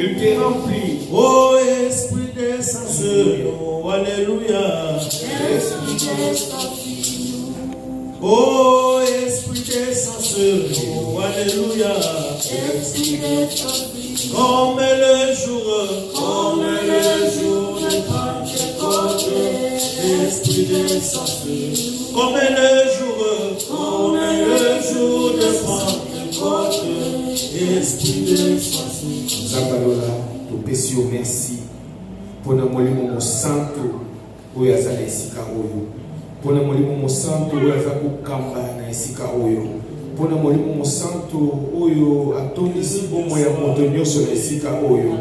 Il te remplit, oh Esprit des Saints, oh Alléluia. Oh Esprit des Saints, oh Alléluia. Comme le jour de Pentecôte, Esprit des Saints, comme le jour de Pentecôte, Esprit des Saints. Zabalola, tu pesio merci. Pona molimo mo santo, oyo azala esika oyo. Pona molimo mo santo, oyo aza kokamba na esika oyo. Pona molimo mo santo, oyo atondisi bomo ya moto nyonso na esika oyo.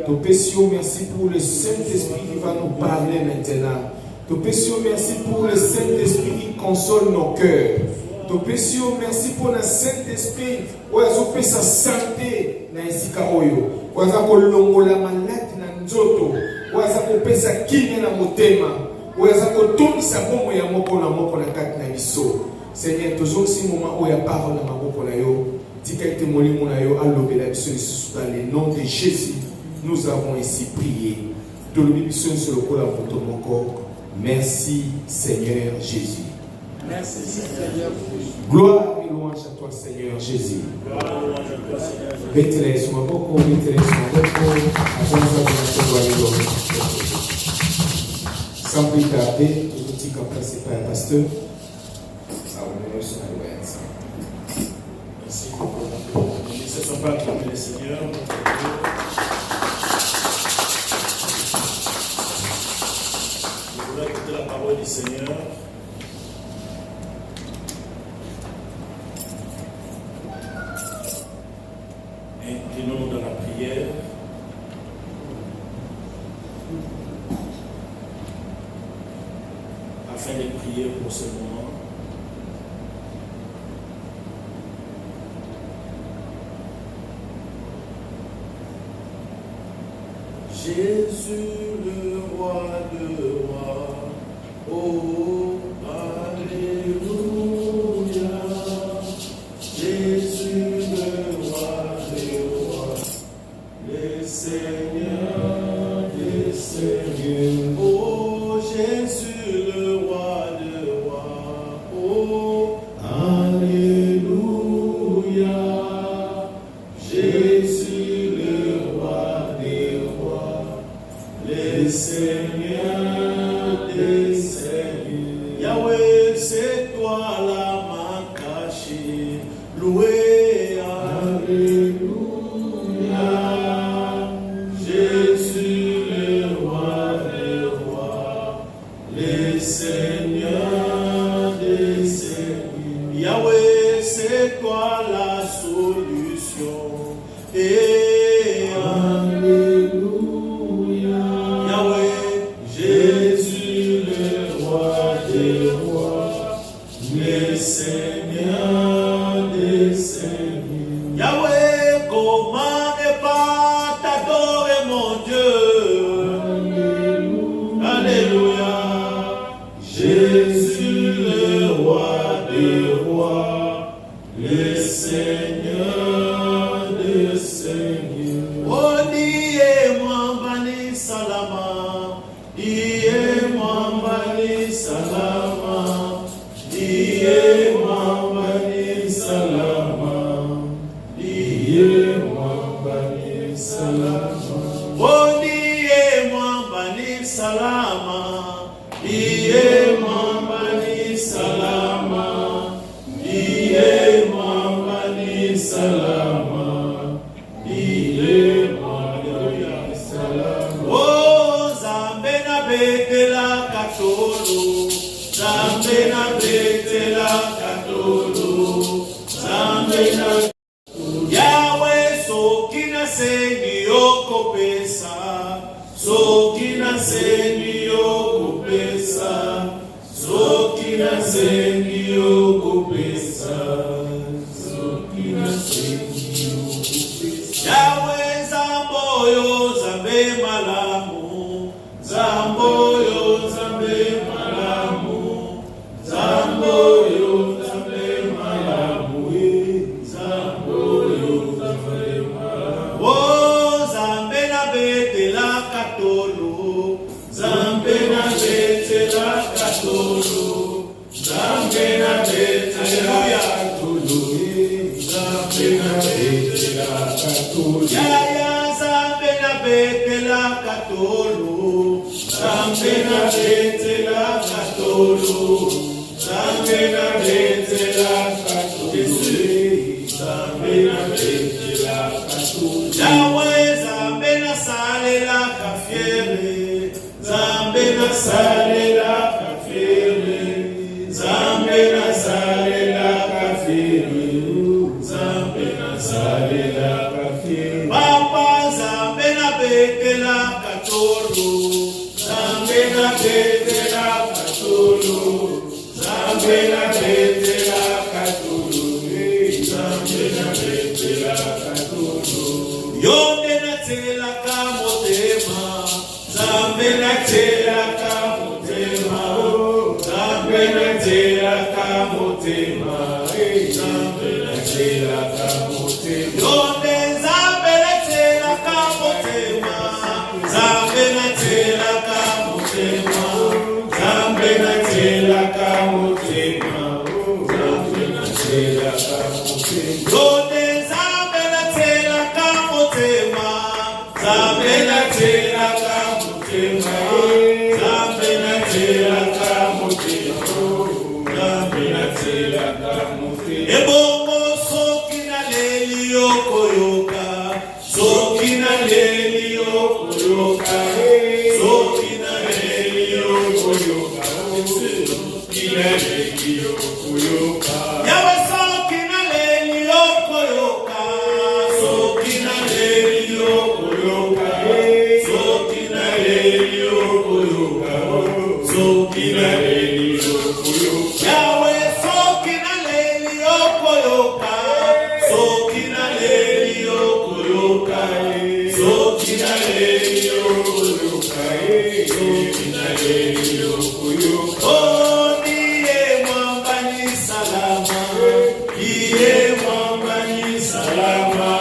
Tu pesio merci pour le Saint-Esprit qui va nous parler maintenant. Tu pesio merci pour le Saint-Esprit qui console nos cœurs. Tu pesio merci pour le Saint-Esprit oyo azopesa santé na esika oyo. Waza kolongola maladi na nzoto, waza kopesa kimia na motema, waza kotondisa bomo ya moko na kati na biso. Seigneur, toujours si moment oya parole na maboko na yo, tika ete molimo na yo alobela biso lisusu dans le nom de Jésus. Nous avons ici prié. Tolobi biso sur le kola poto moko. Merci Seigneur Jésus. Merci Seigneur. Gloire et louange à toi Seigneur Jésus. Gloire et louange à toi Seigneur Jésus. Bétélé sur ma boko, bétélé sur ma boko. Sans plus tarder, tout le petit passé par un pasteur. Merci beaucoup. Ne cessons pas acclamer le Seigneur. Nous voulons écouter la parole du Seigneur. Inclinons-nous dans la prière. Afin de prier pour ce moment. Jésus le roi de rois, oh Alléluia. Jésus le roi des rois, le Seigneur des seigneurs. Oh Jésus le roi de rois, oh Alléluia. Jésus le roi des rois, le Seigneur des seigneurs. Yahweh, c'est toi la main cachée, loué, Alléluia. Jésus le roi des rois, le Seigneur des seigneurs. Yahweh, c'est toi la solution. Et Alléluia. Yahweh, Jésus le roi des rois, le Seigneur des seigneurs. Yahweh, comment ne pas t'adorer mon Dieu? Alléluia. Jésus le roi des rois, le Seigneur des seigneurs. Oh, diye mwambani salama, diye mwambani salama, diye mwambani salama, diye mwambani salama. Oh, diye mwambani salama, diye mwambani salama, diye mwambani salama, diye mwambani salama. Oh, Zambe na betela katolo, Zambe na betela katolo, Zambe na Yahweh sokina sengi okopesa, sokina sengi okopesa, sokina sengi okopesa, sokina sengi okopesa. Yahweh zamboyo zambe malamu, zamboyo zambe malamu, betela katolo, Zambe na betela katolo, Zambe na betela katolo, Zambe na betela katolo. Yahweh Zambe na salela kafiere, Zambe na salela kafiere, Zambe na salela kafiere, Zambe na salela kafiere. Papa Zambe na betela katolo, Zambe na betela katolo, Zambe na betela katolo, Zambe na betela katolo. Yonde na tela kamotema, Zambe na tela kamotema, Zambe na tela kamotema, Zambe na tela kamotema. Yonde Zambe na tela kamotema, Zambe na tela kamotema, Zambe na tela kamotema, Zambe na tela kamotema. Yonde Zambe na tela kamotema, Zambe na tela kamotema, Zambe na tela kamotema, Zambe na tela kamotema. Ebongo soki na leli yokoyoka, soki na leli yokoyoka, soki na leli yokoyoka, soki na leli yokoyoka. Yahweh soki na leli yokoyoka, soki na leli yokoyoka, soki na leli yokoyoka, soki na leli yokoyoka. Yahweh soki na leli yokoyoka, soki na leli yokoyoka, soki na leli yokoyoka, soki na leli yokoyoka. Oh, ndiye mwamba ni salama, ndiye mwamba ni salama,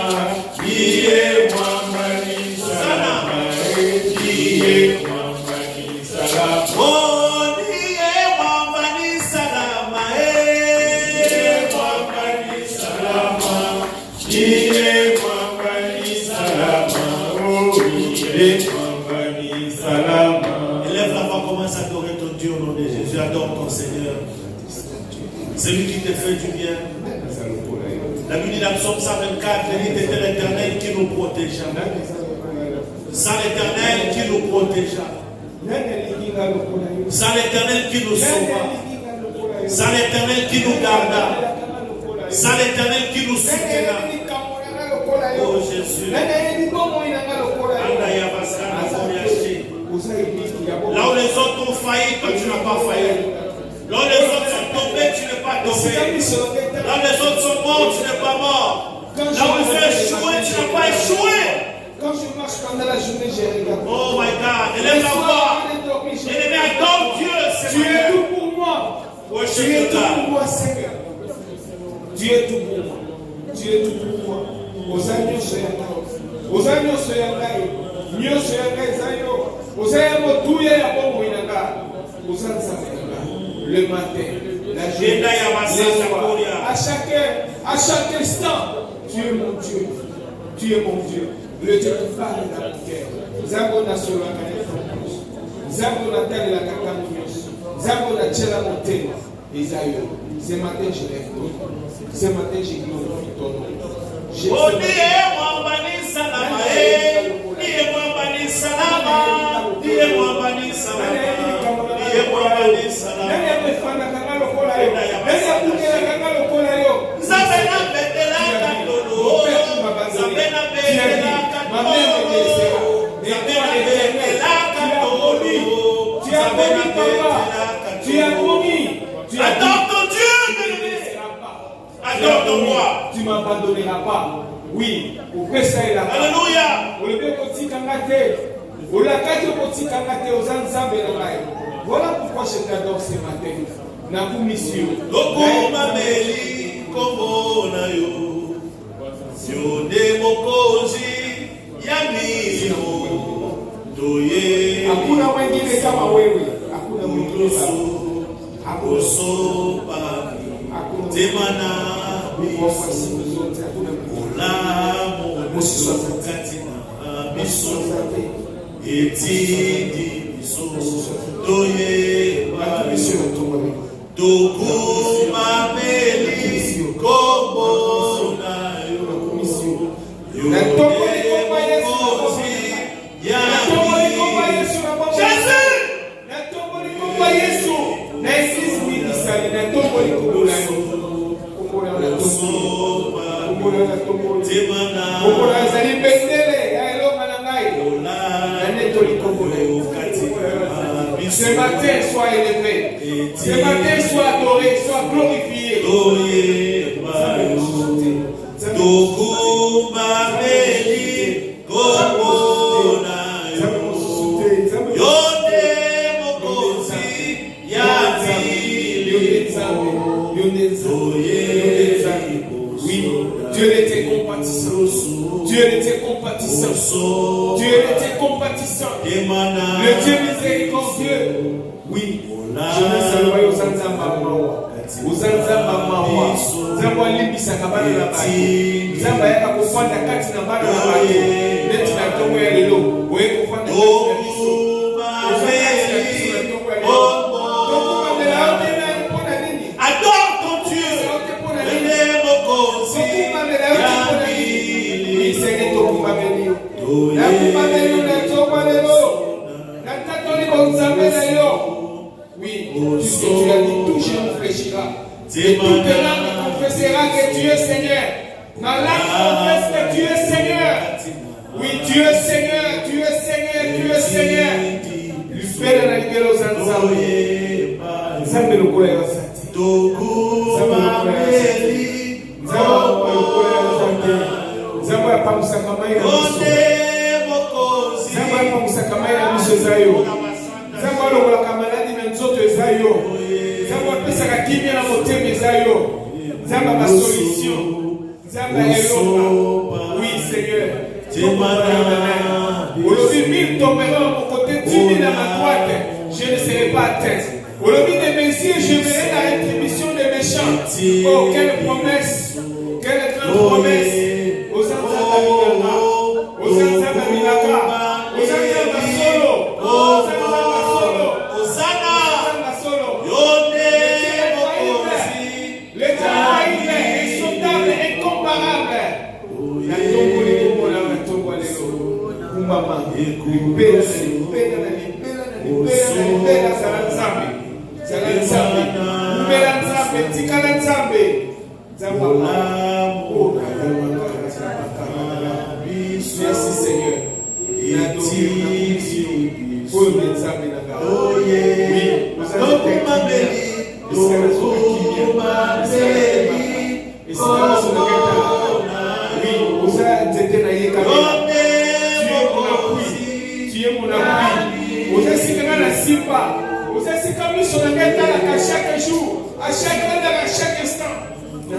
ndiye mwamba ni salama, ndiye mwamba ni salama. Oh, ndiye mwamba ni salama, ndiye mwamba ni salama, ndiye mwamba ni salama, oh, ndiye mwamba ni salama. Élève la voix, commence à adorer ton Dieu au nom de Jésus. Adore ton Seigneur. C'est lui qui te fait du bien. La Bible dit dans Psaume 124, il dit c'est l'Éternel qui nous protégea. C'est l'Éternel qui nous protégea. C'est l'Éternel qui nous sauva. C'est l'Éternel qui nous garda. C'est l'Éternel qui nous soutiendra. Oh Jésus. Là où les autres ont failli, toi tu n'as pas failli. Là où les autres sont tombés, tu n'es pas tombé. Là où les autres sont morts, tu n'es pas mort. Là où ils ont échoué, tu n'as pas échoué. Quand je marche pendant la journée, j'ai regardé. Oh my God, élève la voix. Élève, adore Dieu, Tu es tout pour moi. Tu es tout pour moi, Seigneur. Tu es tout pour moi. Tu es tout pour moi. Aux agneaux soyangai. Aux agneaux soyangai. Nyo soyangai zayo. Aux agneaux touye ya bomo inanga. Aux agneaux le matin, la journée, les soirs, à chaque instant, tu es mon Dieu. Tu es mon Dieu. Le Dieu qui parle dans mon cœur. Zango na sola kanefamos. Zango na tali la kakamios. Zango na tchela montema. Isaïe, ce matin je lève ton nom. Ce matin je glorifie ton nom. Oh, ndiye mwamba ni salama, ndiye mwamba ni salama, ndiye mwamba ni salama, ndiye mwamba ni salama. Nani amefanya kama lokola yo? Nani akukela kama lokola yo? Zambe na betela katolo, Zambe na betela katolo, Zambe na betela katolo, Zambe na betela katolo. Tu as promis. Adore ton Dieu, adore ton roi. Tu ne m'abandonneras pas. Oui, au Pesa et la Alléluia. Voilà pourquoi je t'adore ce matin. Nakumisio. Lokuma meli komona yo. Sione mokozi ya mio. Doye. Hakuna mwingine kama wewe. Hakuna mwingine kama wewe. Akosoba. Temana. Ola mo katina. biso etindi biso toyeba biso tokumameli kombo na yo natomboli komba Yesu Jésus natomboli komba Yesu na eglise minisali natomboli kombo na yo kombo na ezali bendele ya elonga na ngai nanetoli kombo na yo. Ce matin, sois élevé. Ce matin, sois adoré, sois glorifié. Oui, Dieu était compatissant. Dieu était compatissant. Dieu était compatissant. Le Dieu miséricordieux. Oui. Je me salue aux Anzamba Mawa. Aux Anzamba Mawa. Zamba Libisa Kabana la Baye. Zamba Yaka Kufanda Kati na Bana la Baye. Neti na Tongo ya Lelo. Oye Kufanda Kati na Biso. Adore ton Dieu. Oui, puisque tu as dit tout je me fléchiras. Et toute langue confessera que Dieu est Seigneur. Ma langue confesse que Dieu est Seigneur. Oui, Dieu est Seigneur, Dieu est Seigneur, Dieu est Seigneur. Libère la libère aux Anzambé. Nzambe le kola ya sati. Nzambe ya pamusaka mai na miso. Nzambe ya pamusaka mai na miso zayo. Nzambe alongolaka maladi na nzoto eza yo. Nzambe apesaka kimia na motema eza yo. Nzambe ma solution. Nzambe elonga. Oui Seigneur. Aujourd'hui 1000 tomberont à mon côté, 10 000 à ma droite. Je ne serai pas atteint. Aujourd'hui de mes yeux, je verrai la rétribution des méchants. Oh, quelle promesse. Quelle grande promesse. Aux Anzamba Minaka. Aux Anzamba Minaka. Aux Anzamba Solo. Aux Anzamba Solo. Aux Anzamba Solo. L'éternel est insondable, incomparable. La tombe les mots là, la tombe les mots. Maman, libéra, libéra, libéra, libéra, Salanzambe. Salanzambe. Libéra Nzambe, tikala Nzambe. Nzamba. Oh, merci Seigneur. Chaque jour, à chaque heure, à chaque instant, il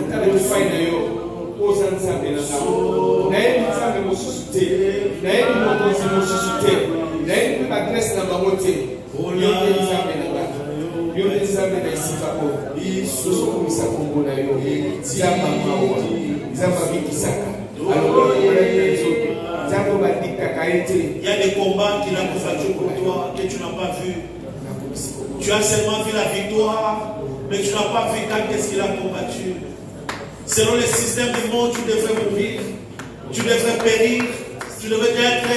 y a des combats qu'il a combattu pour toi que tu n'as pas vu. Tu as seulement vu la victoire, mais tu n'as pas vu quand est-ce qu'il a combattu. Selon le système du monde, tu devrais mourir, tu devrais périr, tu devrais être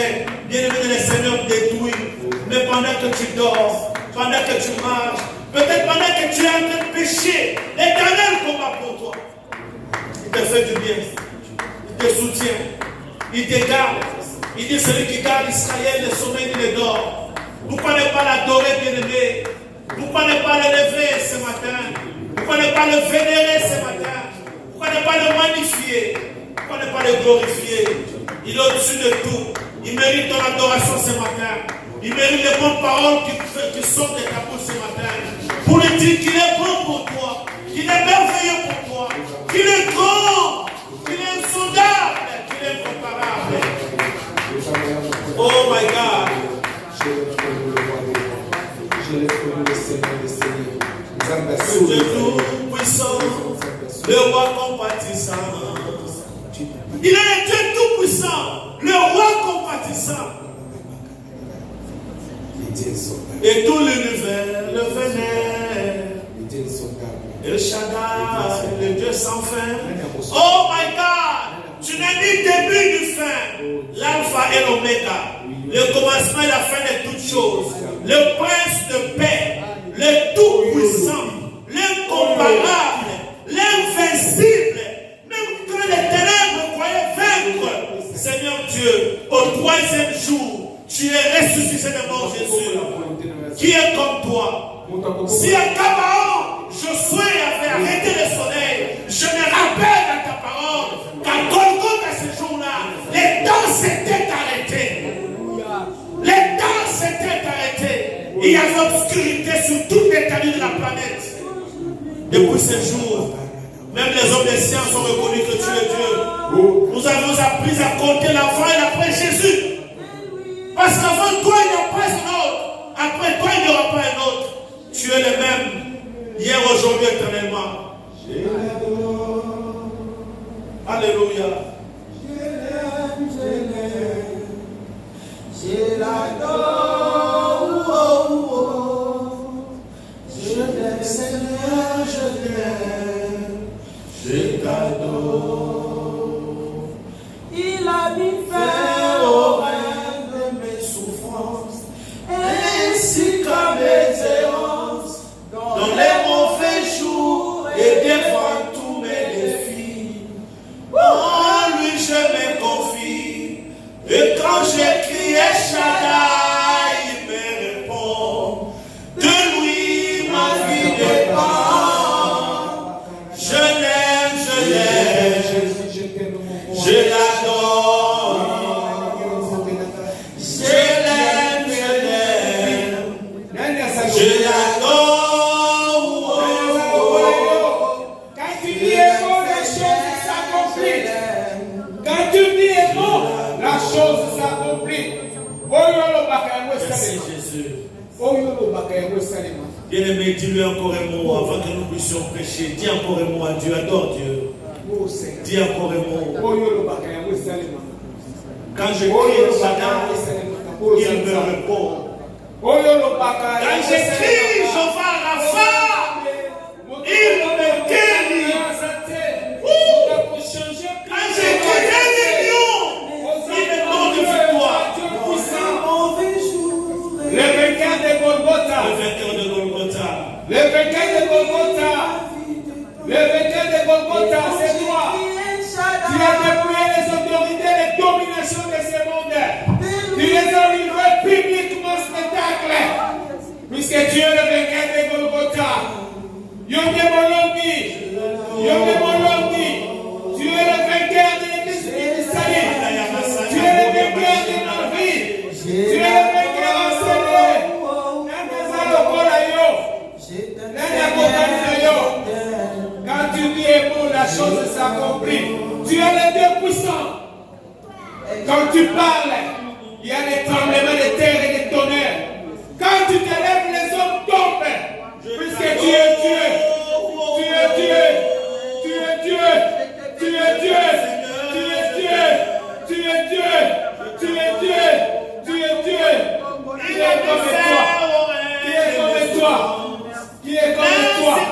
bien aimé de le Seigneur détruit. Mais pendant que tu dors, pendant que tu marches, peut-être pendant que tu es en train de pécher, l'Éternel combat pour toi. Il te fait du bien, il te soutient, il te garde. Il dit celui qui garde Israël, le sommeil, il dort. Pourquoi ne pas l'adorer, bien-aimé? Pourquoi ne pas l'élever ce matin? Pourquoi ne pas le vénérer ce matin? Pourquoi ne pas le magnifier? Pourquoi ne pas le glorifier? Il est au-dessus de tout. Il mérite ton adoration ce matin. Il mérite les bonnes paroles qui sortent de ta bouche ce matin. Pour lui dire qu'il est bon pour toi, qu'il est merveilleux pour toi, qu'il est grand, qu'il est insondable, qu'il est incomparable. Oh my God. Le Dieu tout-puissant, le roi compatissant. Il est le Dieu tout-puissant, le roi compatissant. Tout-Puissant. Et tout l'univers le venait. El Shaddai, le Dieu sans fin. Oh my God, tu n'as ni début ni fin. L'alpha et l'oméga, le commencement et la fin de toutes choses. Le prince de paix, le tout-puissant, l'incomparable, l'invincible. Même quand les ténèbres croyaient vaincre, Seigneur Dieu, au troisième jour, tu es ressuscité de mort, Jésus. Qui est comme toi? Si à Gabaon, Josué avait arrêté le soleil, je me rappelle à ta parole qu'à Golgotha à ce jour-là, les temps s'étaient arrêtés. Les temps s'étaient arrêtés. Il y avait obscurité sur toute l'étendue de la planète. Depuis ce jour, même les hommes des sciences ont reconnu que tu es Dieu. Nous avons appris à compter l'avant et l'après Jésus. Parce qu'avant toi, il n'y a pas un autre. Après toi, il n'y aura pas un autre. Tu es le même, hier, aujourd'hui, éternellement. Alléluia. Je l'adore. Je t'aime, Seigneur, je t'aime. Je t'adore. Il a mis fin au règne de mes souffrances, ainsi qu'à mes errances, dans les mauvais jours et devant tous mes défis. En lui je me confie. Et quand j'écris Shaddai, il me répond. De lui ma vie dépend. Je l'aime, je l'aime. Je l'adore. Je l'aime, je l'aime. Je l'adore. Quand tu dis est bon, la chose s'accomplit. Quand tu dis est bon, la chose s'accomplit. Merci Jésus. Bien-aimé, dis-lui encore un mot avant que nous puissions prêcher. Dis encore un mot à Dieu. Adore Dieu. Dis encore un mot. Quand je crie Shaddai, il me répond. Quand j'écris Jehovah Rapha, il me guérit. Quand j'écris réunion, il me donne victoire. Le vainqueur de Golgotha. Le vainqueur de Golgotha. Le vainqueur de Golgotha. Le vainqueur de Golgotha, c'est toi. Tu as dépouillé les autorités, les dominations de ce monde. Tu les as livrées publiquement spectacle. Puisque tu es le vainqueur de Golgotha. Yonde Molongi. Tu es le vainqueur de l'église du salut. Tu es le vainqueur de ma vie. Tu es le vainqueur enseigné. Quand tu dis est bon, la chose s'accomplit. Tu es le Dieu puissant. Quand tu parles, il y a des tremblements de terre et de tonnerre. Quand tu te lèves, les hommes tombent. Puisque tu es Dieu. Tu es Dieu. Tu es Dieu. Tu es Dieu. Tu es Dieu. Tu es Dieu. Tu es Dieu. Tu es Dieu. Il est comme toi. Qui est comme toi? Qui est comme toi? Qui est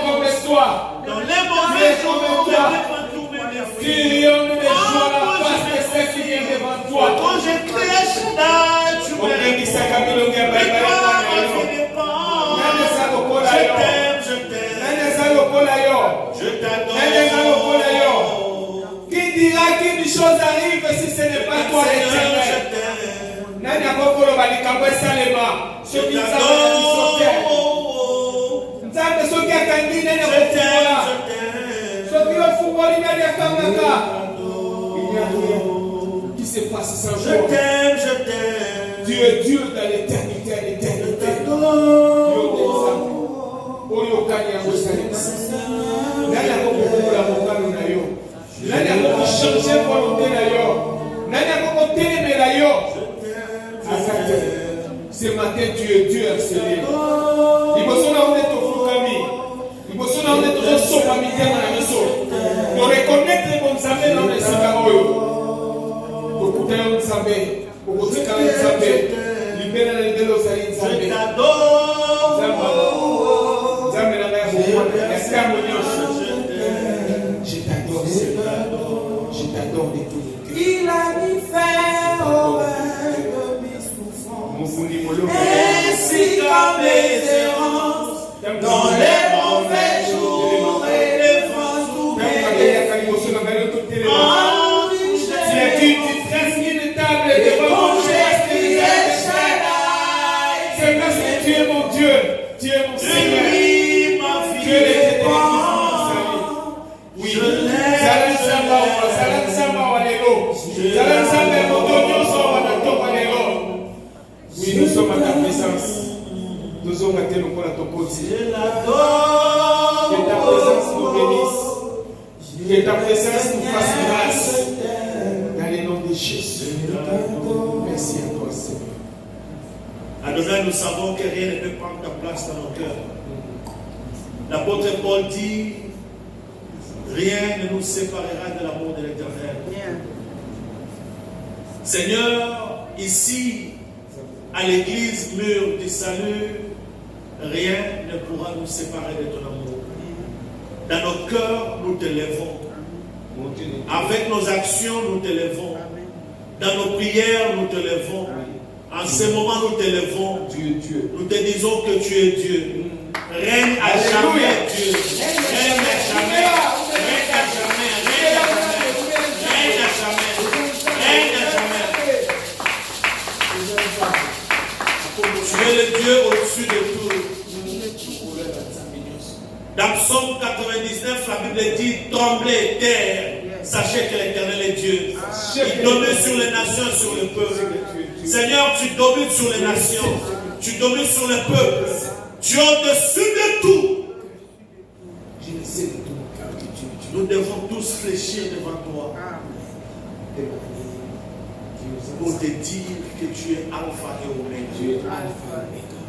comme toi? Dans les mauvais jours, tu triomphes de joie la face de ceux qui viennent devant toi. quand je crie Shaddai, tu me réponds. Je t'adore. Qui dira qu'une chose arrive si ce n'est pas toi l'Éternel? Nani akokolo balikambo esalema soki nzambe nzambe soki akandi nani akofungola soki ofungoli nani akangaka. Il n'y a rien qui se passe sans Je joie. t'aime, je t'aime. Tu es Dieu dans l'éternité à l'éternité. Oyo kani yango esalema nani akokokola mokano na yo? Nani akokochange volonté na yo? Nani akokotelemela yo? Ce matin, tu es Dieu harcelé. Il faut que nous il faut que nous reconnaître les bons amis dans les Sikaoyo. Beaucoup de gens Nzambe. Okotikala Nzambe. Libera na libela ozali Nzambe. Je t'adore. Nzambe na ngai bomona ya ntango nyonso. Je t'adore Seigneur. Je t'adore de tout mon cœur. Il a mis fin aux règles de mes souffrances, ainsi qu'à mes errances, dans les mauvais jours et les vents troublés. C'est parce que tu es mon Dieu, tu es mon Seigneur, tu es l'éternel. Oui, oui, nous sommes à ta présence. Nous sommes à tes locaux à ton côté. Que ta présence nous bénisse. Que ta présence nous fasse grâce. Dans le nom de Jésus. Merci à toi, Seigneur. Adonai, nous savons que rien ne peut prendre ta place dans nos cœurs. L'apôtre Paul dit, rien ne nous séparera de l'amour de l'Éternel. Seigneur, ici, à l'église mûre du salut, rien ne pourra nous séparer de ton amour. Dans nos cœurs, nous te lèvons. Avec nos actions, nous te lèvons. Dans nos prières, nous te lèvons. En ce moment, nous te lèvons. Nous te disons que tu es Dieu. Règne à jamais, Dieu. Règne à jamais. Règne à jamais. Règne à jamais. Règne à jamais. Règne à jamais. Tu es le Dieu au-dessus de tout. Dans Psaume 99, la Bible dit, tremblez, terre, sachez que l'Éternel est Dieu. Il domine sur les nations, sur le peuple. Seigneur, tu domines sur les nations, tu domines sur le peuple. Tu es au-dessus de tout. Nous devons tous fléchir devant toi pour te dire que tu es Alpha et Oméga,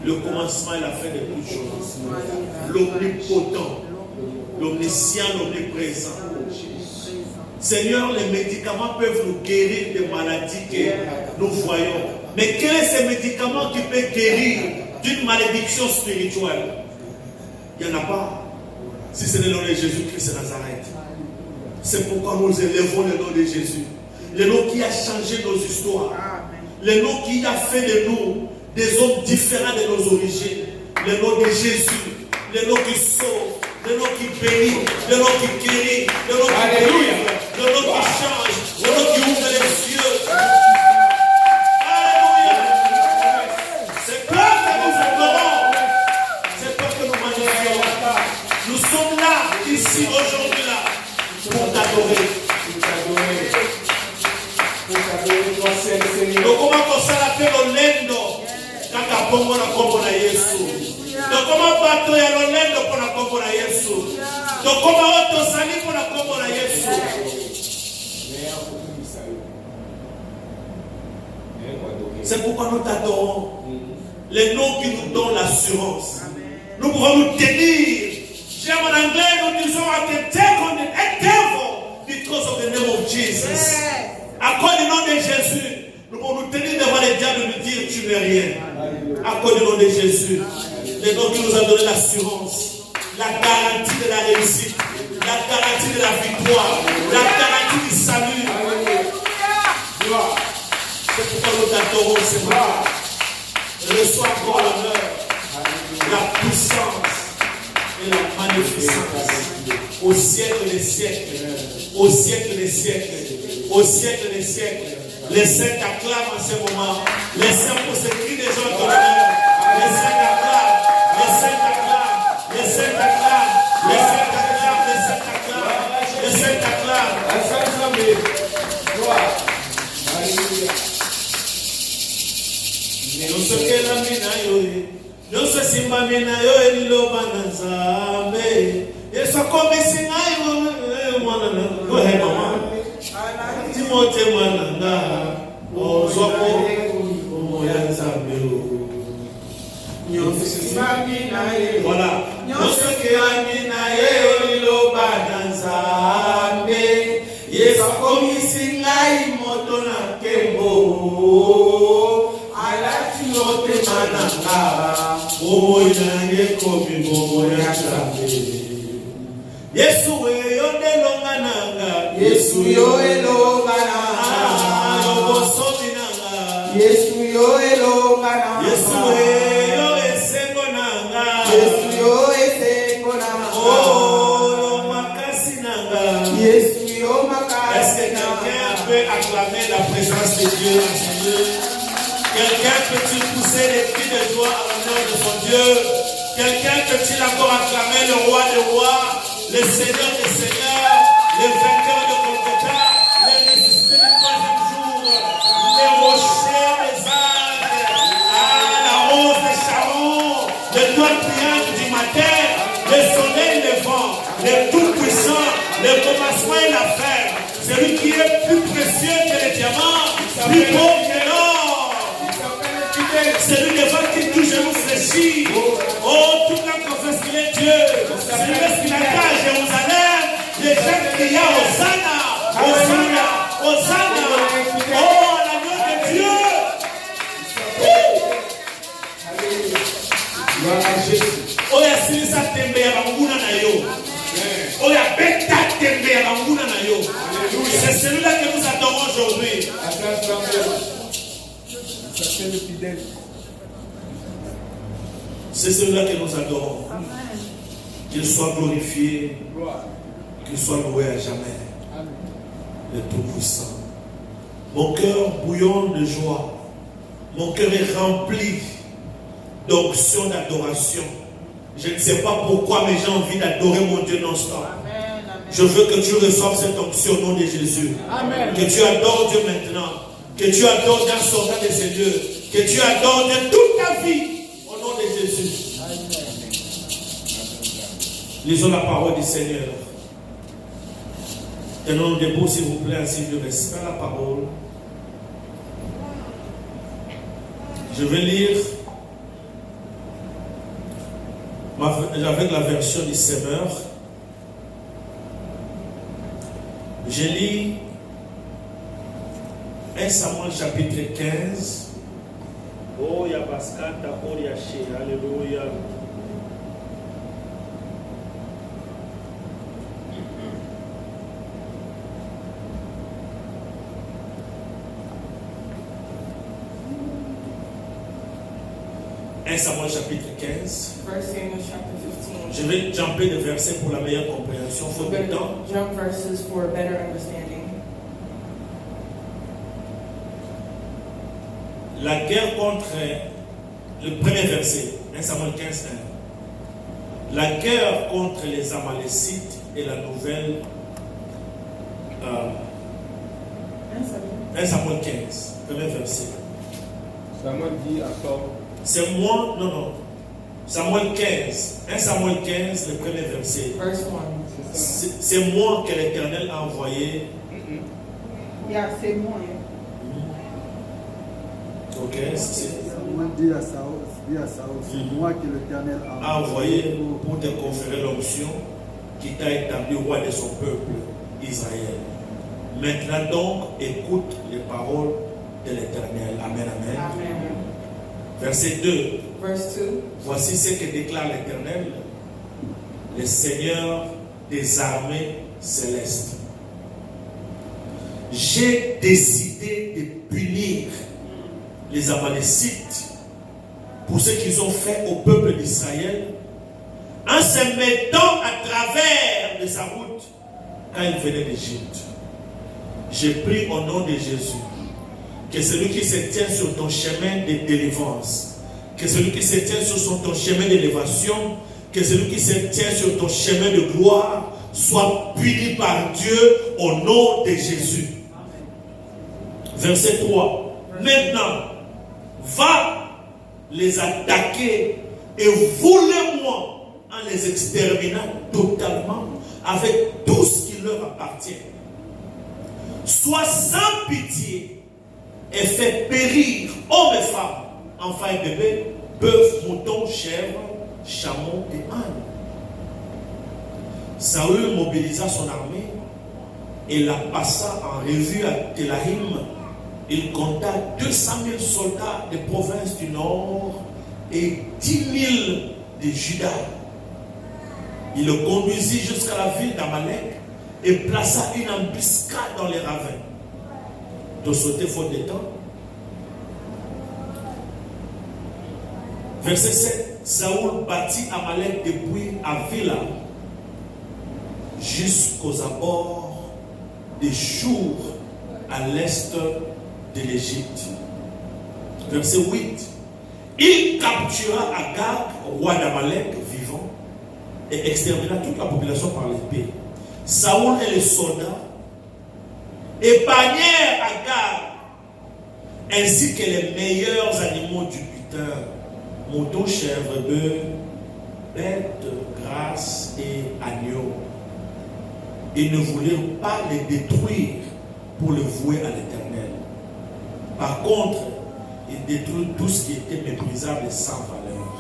le commencement et la fin de toutes choses, l'omnipotent, l'omniscient, l'omniprésent. Seigneur, les médicaments peuvent nous guérir des maladies que nous voyons. Mais quel est ce médicament qui peut guérir d'une malédiction spirituelle? Il n'y en a pas. Si ce n'est le nom de Jésus-Christ de Nazareth. C'est pourquoi nous élevons le nom de Jésus. Le nom qui a changé nos histoires. Le nom qui a fait de nous des hommes différents de nos origines. Le nom de Jésus. Le nom qui sauve. Le nom qui bénit. Le nom qui guérit. Le nom qui délivre. Le nom qui change. Le nom qui ouvre les yeux. Alléluia. C'est pas que nous adorons. C'est pas que nous magnifions. Nous sommes là, ici, aujourd'hui, là, pour t'adorer. Dokoma kosala pe lolendo kaka bongo na kombo na Yesu. Dokoma bato ya lolendo pona kombo na Yesu. Dokoma oto sali pona kombo na Yesu. C'est pourquoi nous t'adorons. Les noms qui nous donnent l'assurance. Nous pouvons nous tenir. J'aime en anglais, nous disons I can take on the devil because of the name of Jesus. À cause du nom de Jésus, nous pouvons nous tenir devant les diables et nous dire tu n'es rien. À cause du nom de Jésus, le nom qui nous a donné l'assurance, la garantie de la réussite, la garantie de la victoire, la garantie du salut. C'est pourquoi nous t'adorons, Seigneur. Reçois encore l'honneur, la puissance et la magnificence au siècle des siècles, au siècle des siècles. Au siècle des siècles, les saints acclament en ce moment. Les saints pour ce cri des gens de l'honneur. Les saints acclament, les saints acclament, les saints acclament, les saints acclament, les saints acclament, les saints acclament. Nous sommes que la mina yo, nous sommes simba mina yo et l'ilo bananzambe. Et ça comme si naïo, moi non, go ahead maman. Timothée Mananda, Ozoko, Omoyanzambe. Voilà. Nyosoke amina ye olilo bananzambe. Yesu komisi ngai moto na kembo. ananga omoyange komi momoyanga Yesu yo delonga nanga Yesu yo elonga nanga yobosomi nanga Yesu yo elonga nanga Yesu yo esengo nanga Yesu yo esengo nanga oh makasi nanga Yesu yo est-ce que makasi nanga quelqu'un peut acclamer la présence de Dieu à son Dieu? Quelqu'un peut-il pousser les cris de joie à l'honneur de son Dieu? Quelqu'un peut-il encore acclamer le roi des rois, le Seigneur des seigneurs, le vainqueur de Golgotha, le ressuscité du troisième jour, les rochers des âges, la rose de Sharon, l'étoile brillante du matin, le soleil levant, le tout-puissant, le commencement et la fin, celui qui est plus précieux que les diamants, plus beau que l'or, celui devant qui tout genou fléchit. Oh, tout le monde confesse qu'il est Dieu. Celui qui n'a pas à Jérusalem, les gens criaient Hosanna, Hosanna, Hosanna. Oh, l'agneau de Dieu. Oh, il y a Silisa Tembe ya Banguna na yo. Oh, il y a Beta Tembe ya Banguna na yo. C'est celui-là que nous adorons aujourd'hui. C'est celui-là que nous adorons. Qu'il soit glorifié, qu'il soit loué à jamais. Le Tout-Puissant. Mon cœur bouillonne de joie. Mon cœur est rempli d'onction d'adoration. Je ne sais pas pourquoi, mais j'ai envie d'adorer mon Dieu non-stop. Je veux que tu reçoives cette onction au nom de Jésus. Amen. Que tu adores Dieu maintenant. Que tu adores dans son nom de Seigneur. Que tu adores de toute ta vie au nom de Jésus. Lisons la parole du Seigneur. Tenons-nous debout, s'il vous plaît, ainsi de respect la parole. Je vais lire avec la version du Semeur. Je lis 1 Samuel chapitre 15. Oh, Yabaskata, oh, Yaché, alléluia. Samuel chapitre 15. Je vais jumper de versets pour la meilleure compréhension. Faut du temps. Jump verses for a better understanding. La guerre contre le premier verset, 1 Samuel 15, 1. La guerre contre les Amalécites et la nouvelle 1 Samuel 15, premier verset. Samuel dit à Saul. C'est moi, non. Samuel 15, 1 Samuel 15, le premier verset. Verse 1. C'est moi que l'Éternel a envoyé. Yeah, c'est moi. Ok, Samuel dit à Saul, c'est moi que l'Éternel a envoyé pour te conférer l'onction qui t'a établi roi de son peuple, Israël. Maintenant donc, écoute les paroles de l'Éternel. Amen, amen. Amen. Verset 2. Verse 2. Voici ce que déclare l'Éternel, le Seigneur des armées célestes. J'ai décidé de punir les Amalécites pour ce qu'ils ont fait au peuple d'Israël en se mettant à travers de sa route quand il venait d'Égypte. J'ai pris au nom de Jésus que celui qui se tient sur ton chemin de délivrance, que celui qui se tient sur ton chemin d'élévation, que celui qui se tient sur ton chemin de gloire soit puni par Dieu au nom de Jésus. Verset 3. Maintenant, va les attaquer et voulez-moi en les exterminant totalement avec tout ce qui leur appartient. Sois sans pitié et fais périr hommes et femmes, enfants et bébés, bœufs, moutons, chèvres, chameaux et ânes. Saül mobilisa son armée et la passa en revue à Télahim il compta 200 000 soldats des provinces du nord et 10 000 de Juda. Il le conduisit jusqu'à la ville d'Amalek et plaça une embuscade dans les ravins. De sauter faute de temps. Verset 7. Saoul bâtit Amalek depuis Avila jusqu'aux abords des Chours à l'est de l'Égypte. Verset 8. Il captura Agag, roi d'Amalek, vivant, et extermina toute la population par l'épée. Saoul et les soldats épargnèrent Agag, ainsi que les meilleurs animaux du butin, moutons, chèvres, bœufs, bêtes, grasses et agneaux. Ils ne voulurent pas les détruire pour le vouer à l'Éternel. Par contre, ils détruisent tout ce qui était méprisable et sans valeur.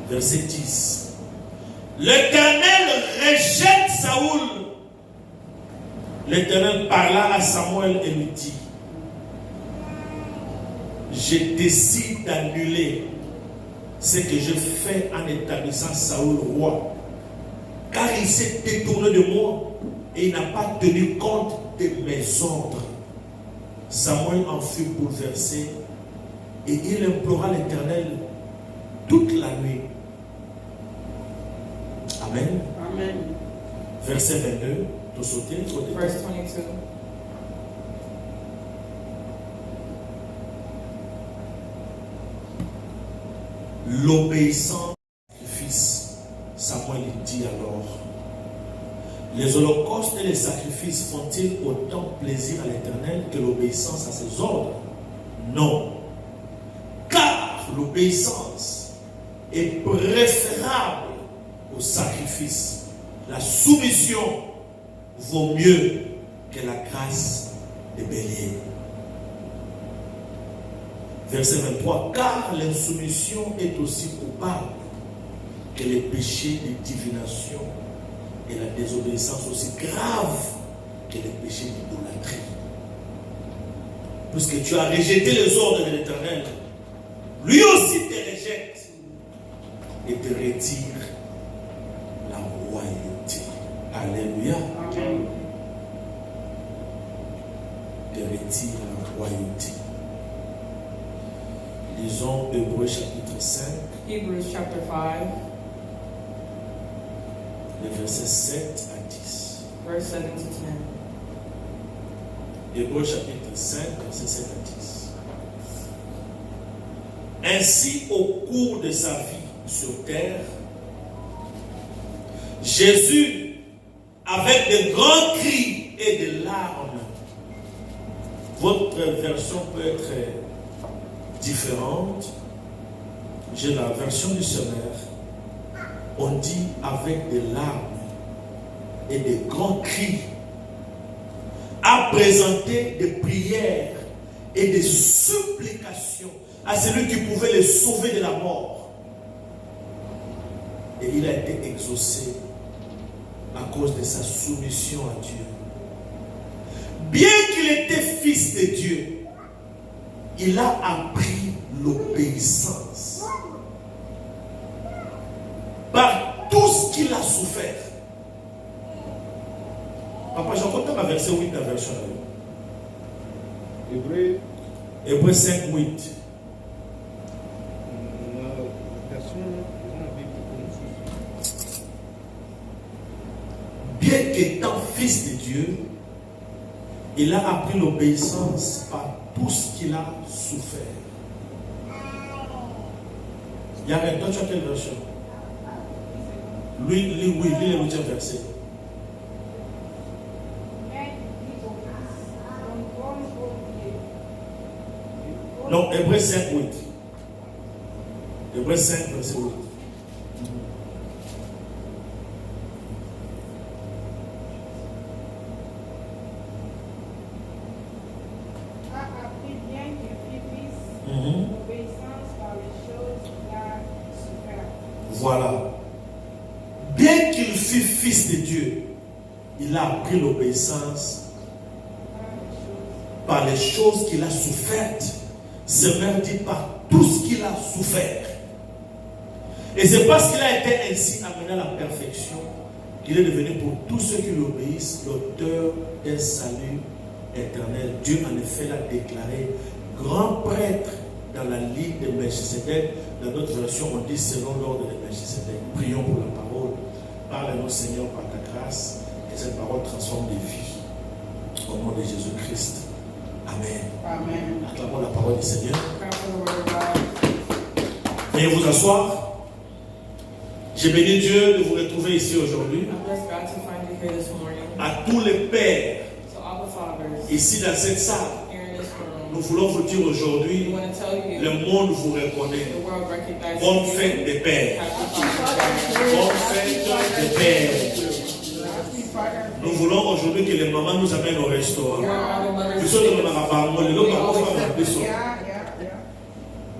Verset 10. L'Éternel rejette Saoul. L'Éternel parla à Samuel et lui dit: je décide d'annuler ce que je fais en établissant Saoul roi, car il s'est détourné de moi et il n'a pas tenu compte de mes ordres. Samuel en fut bouleversé et il implora l'Éternel toute la nuit. Amen. Amen. Verset 22, tout sauter, Verse 22. L'obéissance du Fils. Samuel dit alors: les holocaustes et les sacrifices font-ils autant plaisir à l'Éternel que l'obéissance à ses ordres? Non. Car l'obéissance est préférable au sacrifice. La soumission vaut mieux que la grâce des béliers. Verset 23. Car l'insoumission est aussi coupable que les péchés de divination et la désobéissance aussi grave que les péchés d'idolâtrie. Puisque tu as rejeté les ordres de l'Éternel, lui aussi te rejette et te retire la royauté. Alléluia. Amen. Te retire la royauté. Lisons Hébreux chapitre 5. Hebrews chapter 5, Les versets 7 à 10. verse 7 to 10. Hébreux chapitre 5, versets 7 à 10. Ainsi, au cours de sa vie sur terre, Jésus, avec de grands cris et de larmes, votre version peut être différente. J'ai la version du sommaire. On dit avec des larmes et des grands cris, a présenté des prières et des supplications à celui qui pouvait les sauver de la mort. Et il a été exaucé à cause de sa soumission à Dieu. Bien qu'il était fils de Dieu, il a appris l'obéissance par tout ce qu'il a souffert. Papa, j'ai encore ma verset 8 de la version. Hébreux 5, 8. Bien qu'étant fils de Dieu, il a appris l'obéissance par tout ce qu'il a souffert. Il y a un toi, tu as quelle version? Lui, lis le 8e verset. Non, Hébreux 5, 8. Hébreux 5, verset 8. Voilà. Bien qu'il fût fils de Dieu, il a appris l'obéissance par les choses qu'il a souffertes. C'est même dit par tout ce qu'il a souffert. Et c'est parce qu'il a été ainsi amené à la perfection qu'il est devenu pour tous ceux qui lui obéissent l'auteur d'un salut éternel. Dieu en effet l'a déclaré grand prêtre dans la ligne de Melchisedec. Dans notre version, on dit selon l'ordre de Melchisedec. Prions pour la parole. Parle-nous, Seigneur, par ta grâce, et cette parole transforme des vies. Au nom de Jésus-Christ. Amen. Amen. Acclamons la parole du Seigneur. Pray for the word of God. Veuillez vous asseoir. J'ai béni Dieu de vous retrouver ici aujourd'hui. I bless God to find you here this morning. À tous les pères To all the fathers ici dans cette salle, here in this room, nous voulons vous dire we aujourd'hui, want to tell you le monde vous reconnaît. the world recognizes Bonne you. fête des pères. Happy Father's Day. Bonne fête des pères. Nous voulons aujourd'hui que les mamans nous amènent au restaurant. Here are all the mothers Nous of sommes Jesus. dans la parole, le We papa always va m'appeler ça. say,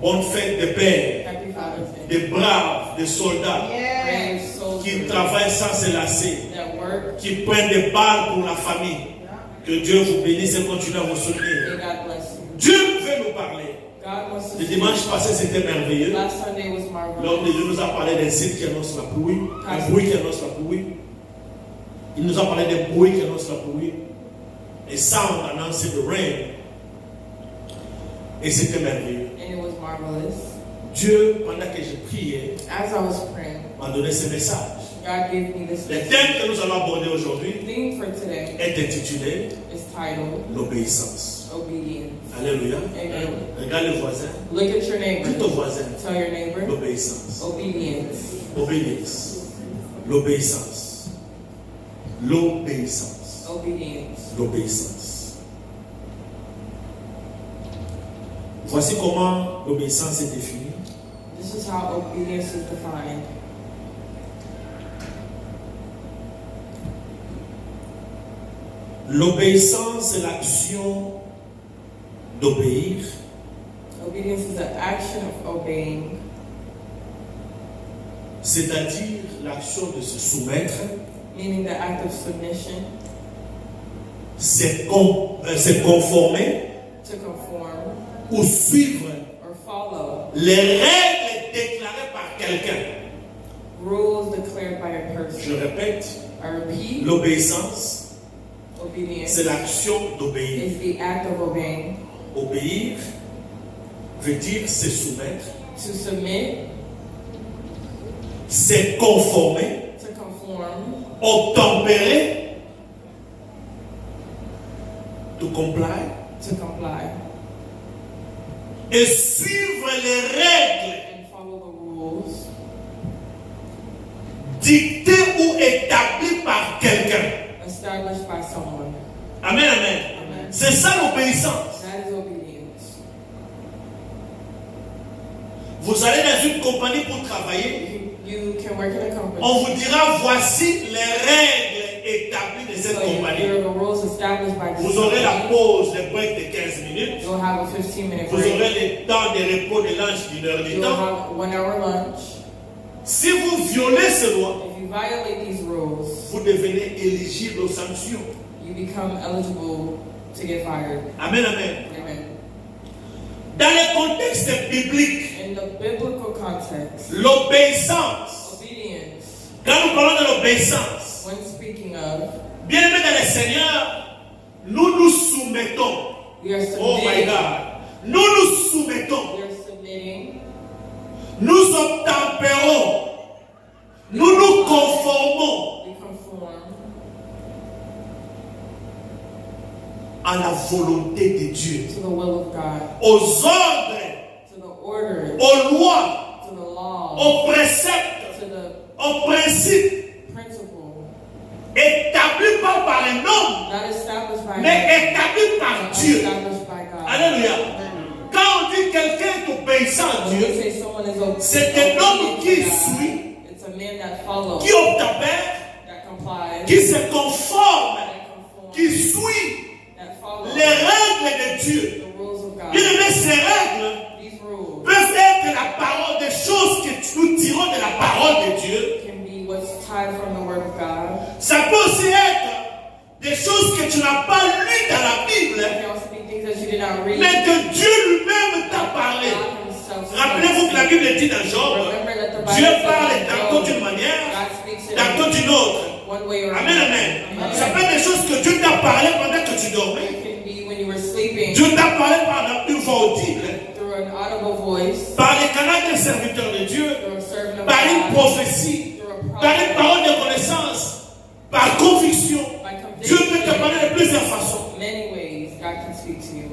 Bonne fête des pères, Happy Father's Day. des braves, des soldats Brave qui soldiers travaillent sans se lasser, that work. qui prennent des balles pour la famille. Que Dieu vous bénisse et continue à vous May soutenir. God bless you. Dieu veut nous parler. God wants to Le speak. dimanche passé, c'était merveilleux. Last Sunday was marvelous. L'homme de Dieu nous a parlé d'un ciel qui annonce la pluie, un bruit qui annonce la pluie. Il nous a parlé des bruits qui annoncent la pluie. A sound announcing the rain. Et c'était merveilleux. And it was marvelous. Dieu, pendant que je priais, As I was praying, m'a donné ce message. God gave me this Le message. thème que nous allons aborder aujourd'hui The theme for today est intitulé is titled l'obéissance. Obedience. Alléluia. Amen. Regarde le voisin. Look at your Dis ton neighbor. voisin. Tell your neighbor. L'obéissance. Obedience. Obéissance. L'obéissance. L'obéissance. Obedience. L'obéissance. Voici comment l'obéissance est définie. This is how obedience is defined. L'obéissance est l'action d'obéir, Obedience is the action of obeying, c'est-à-dire l'action de se soumettre, meaning the act of submission, se conformer to conform, ou suivre or follow les règles déclarées par quelqu'un. rules declared by a Je person. répète, I repeat, l'obéissance, obedience c'est l'action d'obéir. is the act of obeying. Obéir veut dire se soumettre, To submit, se conformer, to conform, obtempérer, to comply, to comply, et suivre les règles and follow the rules dictées ou établies par quelqu'un. established by someone. Amen, amen. Amen. C'est ça l'obéissance. That is obedience. Vous allez dans une compagnie pour travailler, You can work in a company. on vous dira voici les règles établies de cette So here compagnie. are the rules established by this Vous aurez la company. pause, le break de 15 minutes. You'll have a 15-minute Vous break. aurez le temps de repos de lunch d'une heure du You'll temps. have 1 hour lunch. Si vous violez ces lois, If you violate these rules, vous devenez éligible aux sanctions. you become eligible to get fired. Amen, amen. Amen. Dans le contexte biblique, In the biblical context, l'obéissance, obedience, quand nous parlons de l'obéissance, when speaking of, bien aimé dans le Seigneur, nous nous soumettons. we are Oh my submitting. God. Nous nous soumettons. We are submitting. Nous obtempérons. Nous nous conformons We conform à la volonté de Dieu, to the will of God, aux ordres, to the order, aux lois, to the law, aux préceptes, to the aux principes principle, établis pas par un homme, not established by mais man, établis par but Dieu. established by God. Alléluia. Quand on dit quelqu'un est obéissant à When we Dieu, say someone is c'est un homme obedient qui to God, suit, it's a man that follows, qui obtempère, that complies, qui se conforme, that conforms, qui suit that follows les règles de Dieu. the rules of God. Bien aimé, ces règles These rules peuvent être la parole des choses que nous tirons de la parole de Dieu. can be what's tied from the Word of God. Ça peut aussi être des choses que tu n'as pas lues dans la Bible, It can also be things that plutôt d'une autre. one way or Amen, another. amen. Ça peut être des choses que Dieu t'a parlé pendant que tu dormais. It can be when you were sleeping Dieu t'a parlé par une voix audible, through an audible voice, par les canaux des serviteurs de Dieu, through a servant of par une God, prophétie, through a par une prophet, parole de connaissance, par conviction. by Dieu peut te conviction. parler de plusieurs façons. Many ways God can speak to you.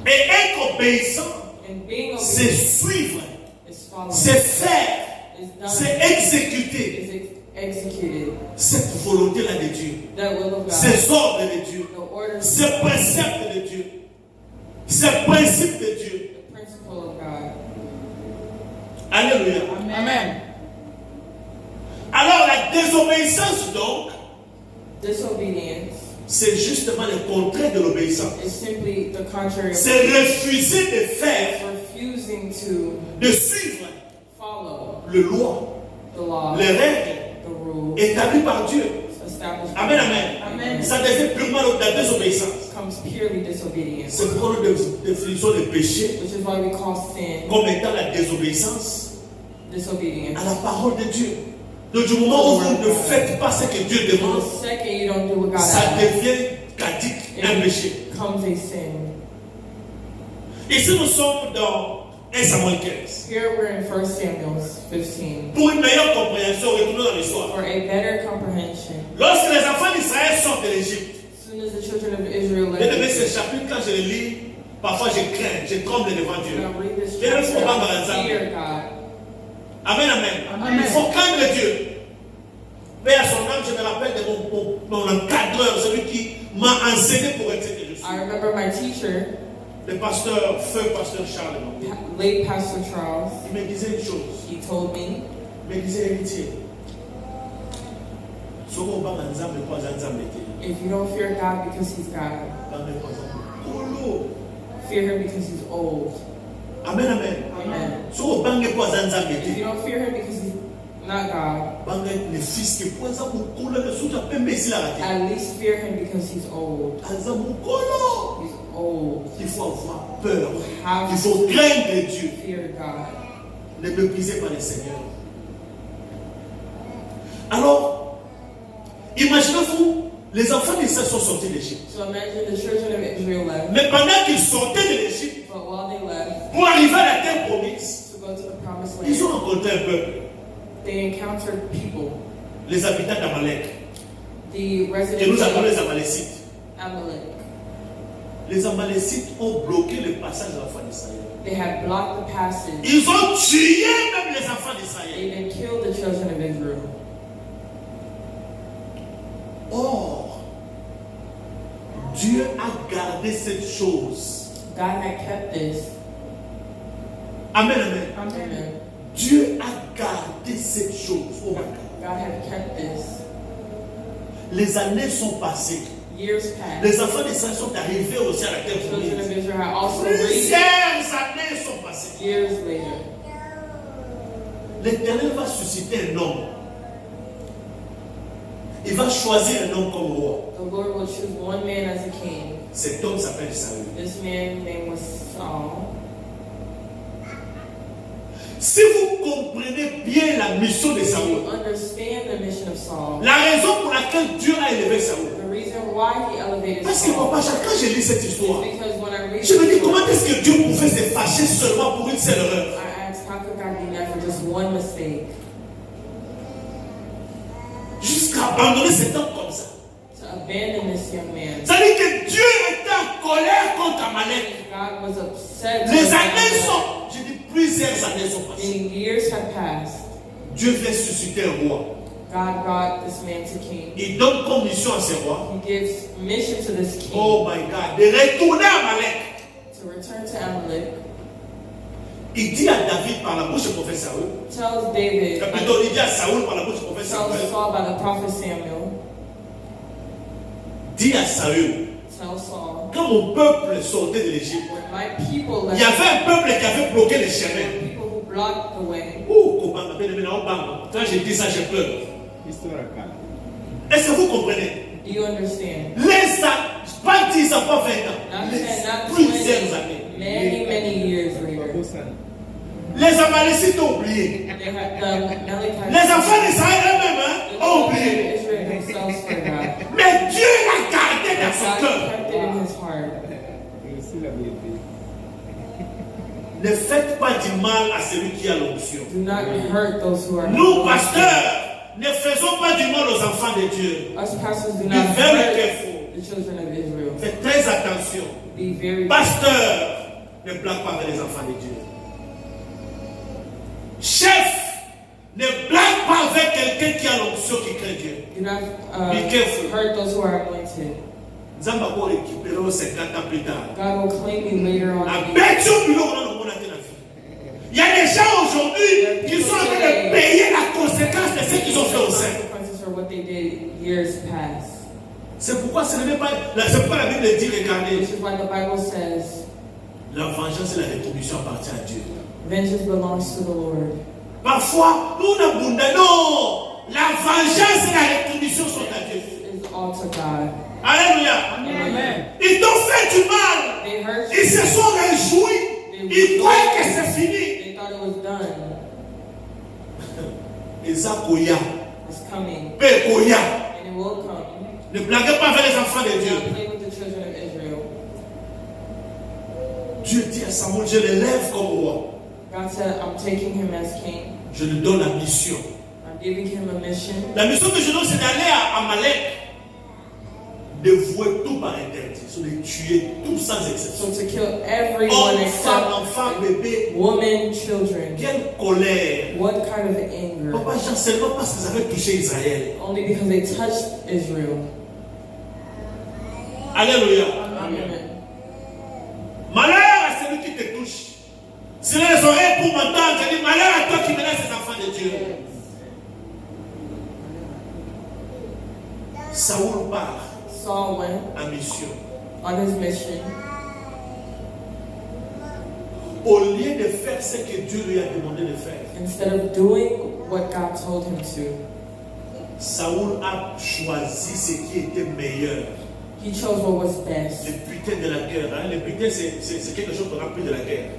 Et être obéissant, And being c'est obedient suivre, is following, c'est faire, is c'est done, exécuter is executed. cette volonté-là de Dieu, That will of God, ces ordres de Dieu, the orders, ces préceptes de Dieu, ces principes de Dieu. the principle of God. Alléluia. Amen. Alors la désobéissance donc, Disobedience c'est justement le contraire de l'obéissance. is simply the contrary of C'est refuser de faire, refusing to de suivre follow les lois, the law, les règles the rules établies par Dieu. established by Amen, God. amen. Amen. Ça devient purement la désobéissance. Comes purely disobedience, C'est pourquoi nous définissons le péché which is why we call sin comme étant la désobéissance disobedience. à la parole de Dieu. Donc du moment où vous ne faites pas ce que Dieu The demande, second you don't do what God ça asks, devient caduc, un péché. it becomes a sin. Ici nous sommes dans 1 Samuel 15. Here we're in 1 Samuel 15. Pour une meilleure compréhension, retournons dans l'histoire. For a better comprehension, Lorsque les enfants d'Israël sortent de l'Égypte, as soon as the children of Israel bien aimé, ce left, chapitre, quand je le lis, parfois je crains, je tremble devant Dieu. when I read this Bien aimé, il faut chapter, pas I fear God. Amen, amen. Il faut craindre Dieu. Mais à son âme, je me rappelle de mon encadreur, celui qui m'a enseigné pour être ce que je suis. I remember my teacher, Le pasteur, feu pasteur Charles, late Pastor Charles, il me disait une chose. he told me, Il me disait, héritier, ce qu'on va dans Nzambe, pas dans Nzambe, if you don't fear God because he's God, Nzambe, pas Nzambe. Kolo. fear him because he's old. Amen, amen. Amen. Ce qu'on va pas dans Nzambe, If you don't fear him because he's not God, banga le fils qui pour ça pour coller le sous à peine ici là. at least fear him because he's old. Nzambe kolo. He's old. Il faut avoir peur. Have Il faut craindre Dieu. fear God. Ne méprisez pas le Seigneur. Alors, imaginez-vous, les enfants d'Israël sont sortis d'Égypte. So imagine the children of Israel left, Mais pendant qu'ils sortaient de l'Égypte, but while they left pour arriver à la terre promise, to go to the promised ils ont land, rencontré un peuple, they encountered people, les habitants d'Amalek, the que nous residents appelons les of Amalécites. Amalek. Les Amalécites ont bloqué le passage des enfants d'Israël. They had blocked the passage. Ils ont tué même les enfants d'Israël. They even killed the children of Israel. Or, Dieu a gardé cette chose. God had kept this. Amen, amen. Amen. Dieu a gardé cette chose. Oh my God. God had kept this. Les années sont passées. Years passed. Les enfants d'Israël sont arrivés aussi à la terre The children promise. of Israel had also reached Plusieurs années sont passées. years later. L'Éternel va susciter un homme. Il va choisir un homme comme roi. The Lord will choose one man as a king. Cet homme s'appelle Saül. This man's name was Saul. Si vous comprenez bien la mission de If Saül, you understand the mission of Saul, la raison pour laquelle Dieu a élevé Saül, the reason why he elevated parce que Saul papa, quand je lis cette is histoire, because when I read je me dis this comment book, est-ce que Dieu pouvait se fâcher seulement pour une seule erreur. I asked, how could God be mad for just one mistake? Jusqu'à abandonner cet homme comme ça. To abandon this young man. Ça veut dire que Dieu était en colère contre Amalek. God was upset. Les with années Amalek. sont, je dis plusieurs années sont passées. Many years have passed. Dieu vient susciter un roi. God brought this man to king. Il donne comme mission à ce roi, He gives mission to this king oh my God, de retourner à Amalek. to return to Amalek. Il dit à David par la bouche du prophète Saül, Tells David, plutôt il dit à Saül par la bouche du prophète tells Samuel, Saul by the prophet Samuel, dit à Saül, tell Saul, quand mon peuple sortait de l'Égypte, when my people il left, y avait un peuple qui avait bloqué les there chemins. were people who blocked the way. Ouh, Kobanga, bien aimé, non, Banga. Quand je dis ça, je pleure. Est-ce que vous comprenez? Do you understand? Les pas 10 ans, pas 20 ans. Not 10, Les not plusieurs 20, années. many years later. Les Amalécites ont oublié. They had the Amalekites. Les enfants d'Israël eux-mêmes The ont children of oublié. Israel themselves forgot. Mais Dieu l'a gardé dans son God cœur. kept it in his heart. Ne faites pas du mal à celui qui a l'onction. Do not hurt those who are Nous, pasteurs, ne faisons pas du mal aux enfants de Dieu. Us pastors do Be not very hurt careful. the children of Israel. Faites très attention. Be very Pasteur, ne blague pas avec les enfants de Dieu. Chef, ne blague pas avec quelqu'un qui a l'onction qui craint Dieu. Do not Be careful. hurt those who are anointed. Zamba va récupérer 50 ans plus tard. God will claim you later on. La bête au bureau, on a le monde à la vie. Il y a des gens aujourd'hui qui sont en train de payer la conséquence de ce qu'ils ont fait au sein. Consequences for what they did years past. C'est pourquoi ce n'est pas. C'est pourquoi la Bible dit, regardez, Which is why the Bible says, la vengeance et la rétribution appartiennent à Dieu. vengeance belongs to the Lord. Parfois, nous n'abandonnons. Non, la vengeance et la rétribution sont à Dieu. It's all to God. Alléluia. Amen. Ils t'ont fait du mal. They hurt Ils you. se sont réjouis. Ils croient que c'est fini. They thought it was done. Esakoya, It's coming. Pekoya. And it will come. Ne blaguez pas avec les enfants de Do Dieu. not play with the children of Israel. Dieu dit à Samuel, je l'élève comme roi. God said, I'm taking him as king. Je lui donne la mission. I'm giving him a mission. La mission que je donne, c'est d'aller à Amalek, de vouer tout par interdit, c'est de tuer tout sans exception. So to kill everyone Homme, except femme, enfant, bébé. women, children. Quelle colère. What kind of anger? Papa Jean, seulement parce qu'ils avaient touché Israël. Only because they touched Israel. Alléluia. Amen. Malheur à celui qui te touche. Si les oreilles pour m'entendre, je dis malheur à toi qui menace les enfants de Dieu. Saoul part Saul went en mission. on his mission. Au lieu de faire ce que Dieu lui a demandé de faire, Instead of doing what God told him to, Saoul a choisi ce qui était meilleur. he chose what was best. Le butin de la guerre. Hein? Le butin, c'est quelque chose qu'on a pris de la guerre.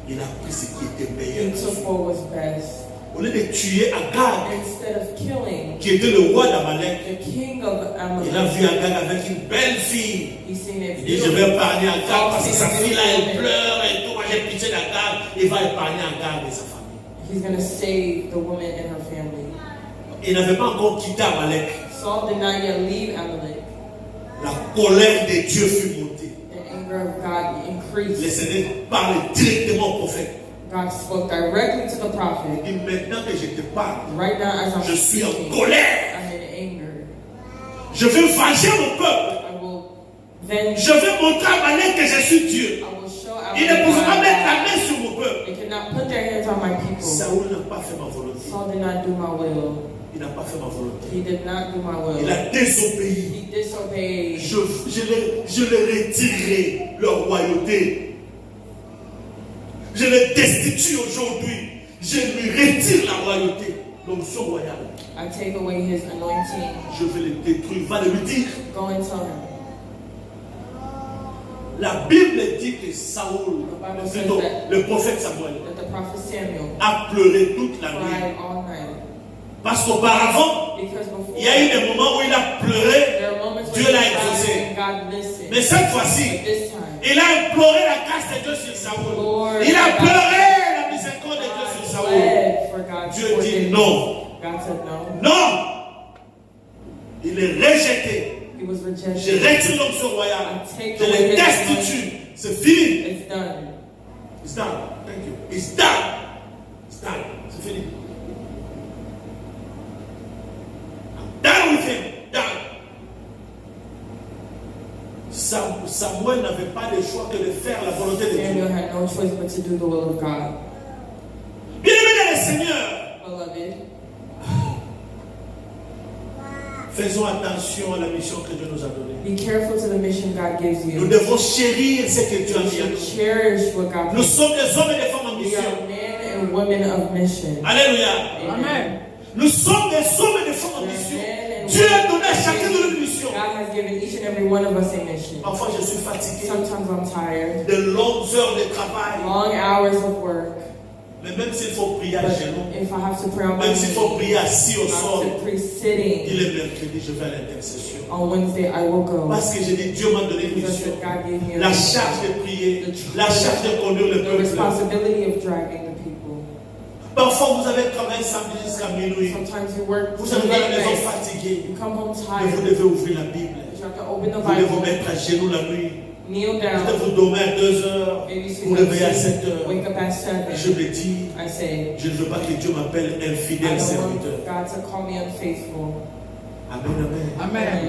Il a pris ce qui était He meilleur. took what was best. Au lieu de tuer Agag, Instead of killing qui était le roi d'Amalek, the king of il a vu Amalek, Agag avec une belle fille. he seen a Il dit, je vais épargner Agag parce que sa beautiful fille là, elle woman. pleure et tout. Moi, j'ai pitié d'Agag. Il va épargner Agag et sa famille. He's going to save the woman and her family. Il n'avait pas encore quitté Amalek. Saul did not yet leave Amalek. La colère de Dieu fut montée. The anger of God Le increased. Seigneur parle directement au prophète. God spoke directly to the prophet. Et maintenant que je te parle, Right now, as I'm je suis en speaking, colère. I'm in anger. Je vais venger mon peuple. I will venge. Je vais montrer à Amalek que je suis Dieu. I will show out. Ils ne pourront pas mettre la main sur mon peuple. They cannot put their hands on my people. Saoul n'a pas fait ma volonté. Saul did not do my will. Il n'a pas fait ma volonté. He did not do my Il will. a désobéi. He disobeyed. Je l'ai retiré leur royauté. Je le destitue aujourd'hui. Je lui retire la royauté, l'onction royale. I take away his anointing. Je vais le détruire. Va le lui dire. Go and tell him. La Bible dit que Saoul, plutôt, le prophète Samuel, That the prophet Samuel a pleuré toute la nuit. cried all night. Parce qu'auparavant, Because before, il y a eu des moments où il a pleuré. there are moments Dieu when l'a he cried exaucé. and God listened. Mais cette fois-ci, But this time, il a imploré la grâce de Dieu sur Saoul. Il a pleuré la miséricorde de Dieu sur Saoul. pled for God's Dieu dit forgiveness. non. God said no. Non. Il est rejeté. He was Je rejected. retire l'onction royale. Je le destitue. C'est fini. It's done. It's done. Thank you. It's done. It's done. C'est fini. I'm done with him. Done. Samuel n'avait pas le choix que de faire la volonté de Samuel Dieu. had no choice but to do the will of God. Bien-aimé dans le Seigneur, Beloved, faisons attention à la mission que Dieu nous a donnée. be careful to the mission God gives Nous you. devons chérir ce que Dieu a You mis à should nous. cherish what God Nous gives sommes des hommes et des femmes en you. We mission. are men and women of mission. Alléluia. Amen. Nous sommes des hommes et des femmes en We are mission. men and Dieu a women donné à of chacun de mission. nous une mission. God has given each and every one of us a mission. Parfois, je suis fatigué. Sometimes I'm tired. De longues heures de travail. Long hours of work. Mais même s'il faut prier à But genoux, if I have to pray on my même s'il knees, faut prier assis au I have sol, to pray sitting. il est mercredi, je vais à l'intercession. On Wednesday, I will go. Parce que j'ai dit, Dieu m'a donné une Because mission. God gave me La charge de prier, la charge de conduire le the peuple. responsibility of driving the people. Parfois, vous avez travaillé samedi jusqu'à minuit. Sometimes you work Vous till arrivez à la maison midnight. fatigué. You come home Mais vous tired. devez ouvrir la Bible. You have to open the Vous devez vous Bible, mettre à genoux la nuit. kneel Peut-être down, vous dormez à 2 heures. maybe Vous sleep vous réveillez à at 7 6, heures. wake up at Je 7. me dis, I say, je ne veux pas que Dieu m'appelle I infidèle don't serviteur. want God to call me unfaithful. Amen, amen. Amen.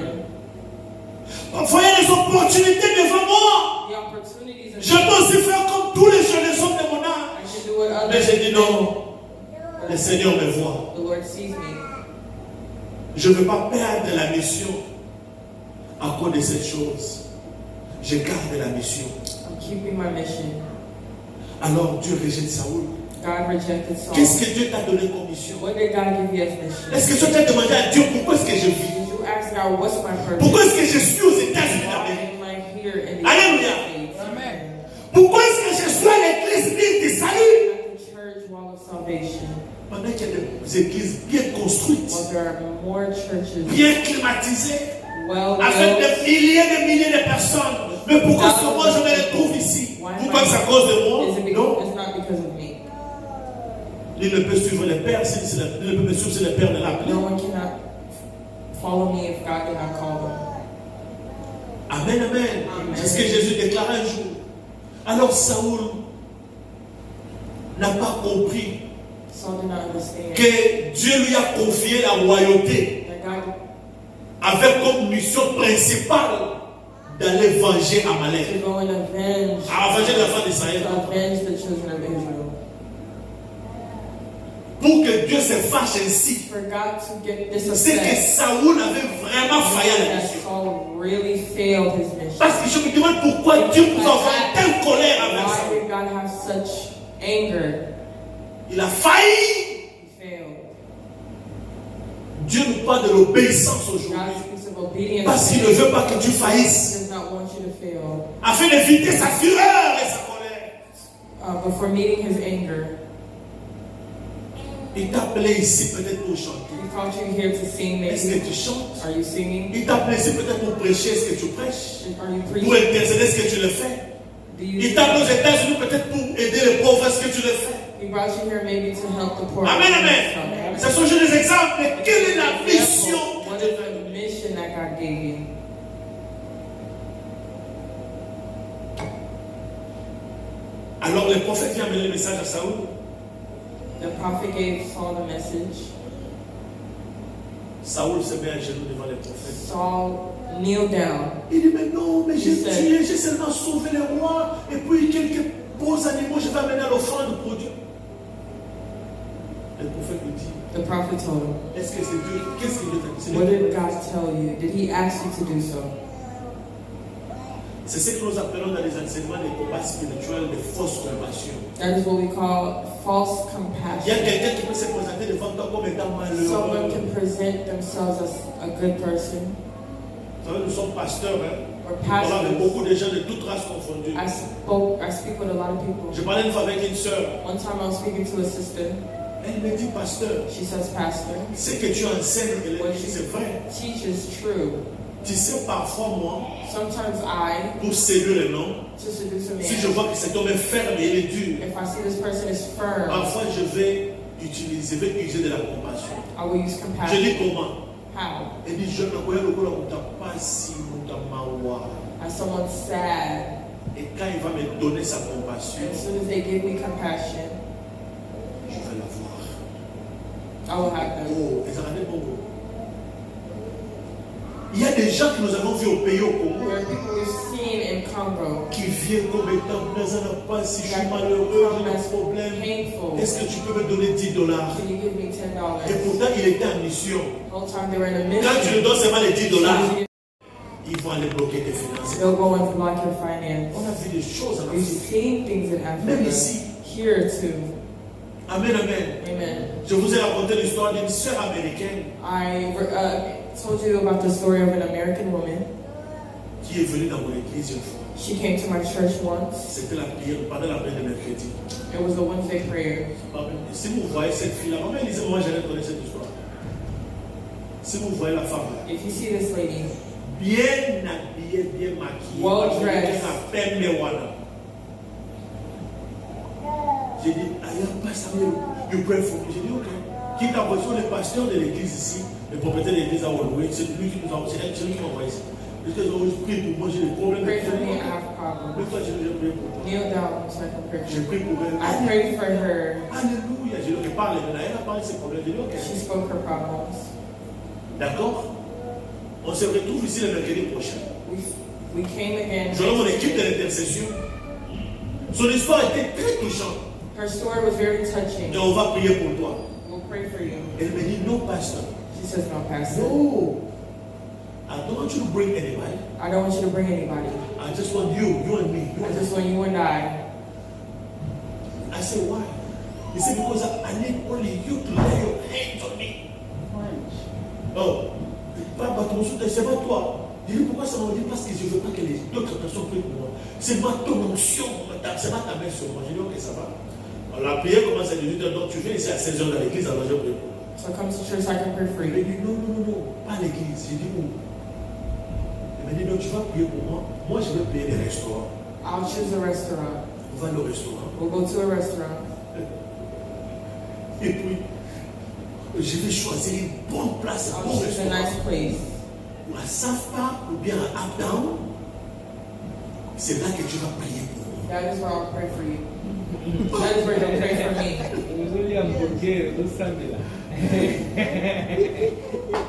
Parfois, il y a des opportunités devant moi. The opportunities Je peux aussi faire comme tous les jeunes hommes de mon âge. I should do what Mais others j'ai dit do. non. Le Seigneur me voit. The Lord sees me. Je ne veux pas perdre la mission à cause de cette chose. Je garde la mission. I'm keeping my mission. Alors Dieu rejette Saoul. God rejected Saul. Qu'est-ce que Dieu t'a donné comme mission? What did God give you as mission? Est-ce que tu as demandé à Dieu pourquoi est-ce que je vis? Did you ask God, what's my purpose? Pourquoi est-ce que je suis aux États-Unis Why d'Amérique? am I here in the Alléluia. United States? Amen. Pourquoi est-ce que je suis à l'église île de salut? At the church wall of salvation. Pendant qu'il y a des églises bien construites, Well, there are more churches bien climatisées, well avec built. des milliers de personnes. Mais pourquoi est-ce que moi je me retrouve ici? Pourquoi c'est à cause de moi? Is it Non. because, it's not because of me. Il ne peut suivre les pères si il ne peut me suivre si le père ne l'a appelé. No one cannot follow me if God did not call them. Amen, amen. C'est ce que Jésus déclara un jour. Alors Saoul n'a pas compris Saul did not understand que Dieu lui a confié la royauté that God avec comme mission principale d'aller venger Amalek. to go and avenge, À venger la fin d'Israël. to avenge the children of Israel. Pour que Dieu se fâche ainsi, For God to get this c'est que upset, Saoul avait vraiment failli à la that mission. Saul really failed his mission. Parce que je me demande pourquoi Dieu pouvait avoir telle colère avec Why Saoul. did God have such anger? Il a failli. He failed. Dieu nous parle de l'obéissance aujourd'hui. God speaks of obedience. Parce qu'il ne veut pas que tu He faillisses. does not want you to fail. Afin d'éviter sa fureur et sa colère. But for meeting his anger, Il t'a appelé ici peut-être pour chanter. he called you here to sing. Est-ce que Maybe tu chantes? are you singing? Il t'a appelé ici peut-être pour prêcher. Est-ce que tu prêches? Are you Pour preaching? intercéder. Est-ce que tu le fais? Do you? Il t'a appelé aux États-Unis peut-être pour aider les pauvres. Est-ce que tu le fais? He brought you here maybe to help the poor. Amen, amen. Ce sont juste des exemples. Mais quelle est la mission What que Dieu is t'a the donnée? mission that God gave you? Alors le prophète vient amener le message à Saoul. The prophet gave Saul the message. Saoul se met à genoux devant le prophète. Saul kneeled down. Il dit, mais non, mais j'ai Il sait. tué, j'ai seulement sauvé les rois. Et puis quelques beaux animaux, je vais amener à l'offrande pour Dieu. Le prophète lui dit, The prophet told him, est-ce que c'est Dieu? Qu'est-ce que Dieu t'a dit? what did God tell you? Did he ask you to do so? C'est ce que nous appelons dans les enseignements des combats spirituels de fausses compassions. That is what we call false Il y a compassion. quelqu'un qui peut se présenter devant toi comme étant Someone malheureux. can present themselves as a good person. Vous savez, nous sommes pasteurs, hein? We're On parle avec pastors. beaucoup de gens de toutes races confondues. I speak with a lot of people. Je parlais une fois avec une sœur. One time I was speaking to a sister. Elle me dit, pasteur, She says, Pastor, ce que tu enseignes, elle me dit, c'est vrai. teach is true. Tu sais, parfois, moi, Sometimes I, pour séduire les noms, to seduce a si je man, vois que cet homme est ferme et il est dur, if I see this person is firm, parfois je vais utiliser de la compassion. I will use Je compassion. dis comment? How? Elle dit, je ne connais pas si mawa. As someone sad, Et quand il va me donner sa compassion, as soon as they give me compassion, je vais la voir. I will have them. Oh, et ça va être bon. Il y a des gens que nous avons vus au pays au Congo There are people we've seen in Congo qui viennent comme étant, mais ça n'a pas, si je suis that malheureux, come j'ai un as problème. painful. Est-ce que tu peux me donner $10? Can you give me $10? Et pourtant, il était en mission. The whole time they were in a Quand tu mission, lui donnes seulement les $10, they'll ils vont aller bloquer tes finances. go and block your finance. On a vu des choses en We've Afrique. seen things in Même Africa. ici. Here too. Amen, amen. Amen. Je vous ai raconté l'histoire d'une sœur américaine I told you about the story of an American woman qui est venue dans mon église une fois. She came to my church once. C'était la prière, pendant la prière de mercredi. It was a Wednesday prayer. Si vous voyez cette fille-là, maman elle disait, moi j'allais connaître cette histoire. Si vous voyez la femme là, If you see this lady, bien habillée, bien maquillée, well dressed. J'ai dit, pasteur, you pray for me. J'ai dit, ok. Qui t'a envoyé le pasteur de l'église ici, le propriétaire de l'église à Walloway, c'est lui qui nous a envoyé, c'est lui qui m'a envoyé ici. Parce que j'ai prié pour moi, j'ai des problèmes. Pray for me, I have problems. Mais toi, j'ai prié pour toi. Kneel down so I can pray for J'ai her. prié pour elle. I prayed for her. Alléluia. J'ai dit, ok, parle maintenant. Elle a parlé de ses problèmes. J'ai dit, ok. She spoke her problems. D'accord? On se retrouve ici le mercredi prochain. We came again. J'aurai mon équipe de l'intercession. Son histoire était très touchante. Her story was very touching. Et on va prier pour toi. We'll pray for you. Elle me dit, non, pasteur. She says, no, Pastor. No. I don't want you to bring anybody. I don't want you to bring anybody. I just want you and me. I just want you and I. I said, why? He said, because I need only you to lay your hands on me. Oh, papa, c'est pas toi. Je dis, pourquoi ça m'a dit? Parce que je ne veux pas que les autres personnes prient pour moi. C'est ma ton onction, c'est pas ta main sur moi. Je dis, ok, ça va. Alors, la prière commence à 18h, donc tu viens ici à 16h dans l'église, alors je prie pour toi. So come to church, I can pray for Il m'a you. dit, non, pas l'église. J'ai dit, où? Il m'a dit, non, tu vas prier pour moi. Moi, je vais payer les restaurants. I'll choose a restaurant. On va au restaurant. We'll go to a restaurant. Et puis, je vais choisir une bonne place, un I'll bon choose a restaurant. nice place. Ou à South Park, ou bien à Uptown. C'est là que tu vas prier pour moi. That is where I'll pray for you. That is where you'll pray for me. Uzuri hamburger, usamila.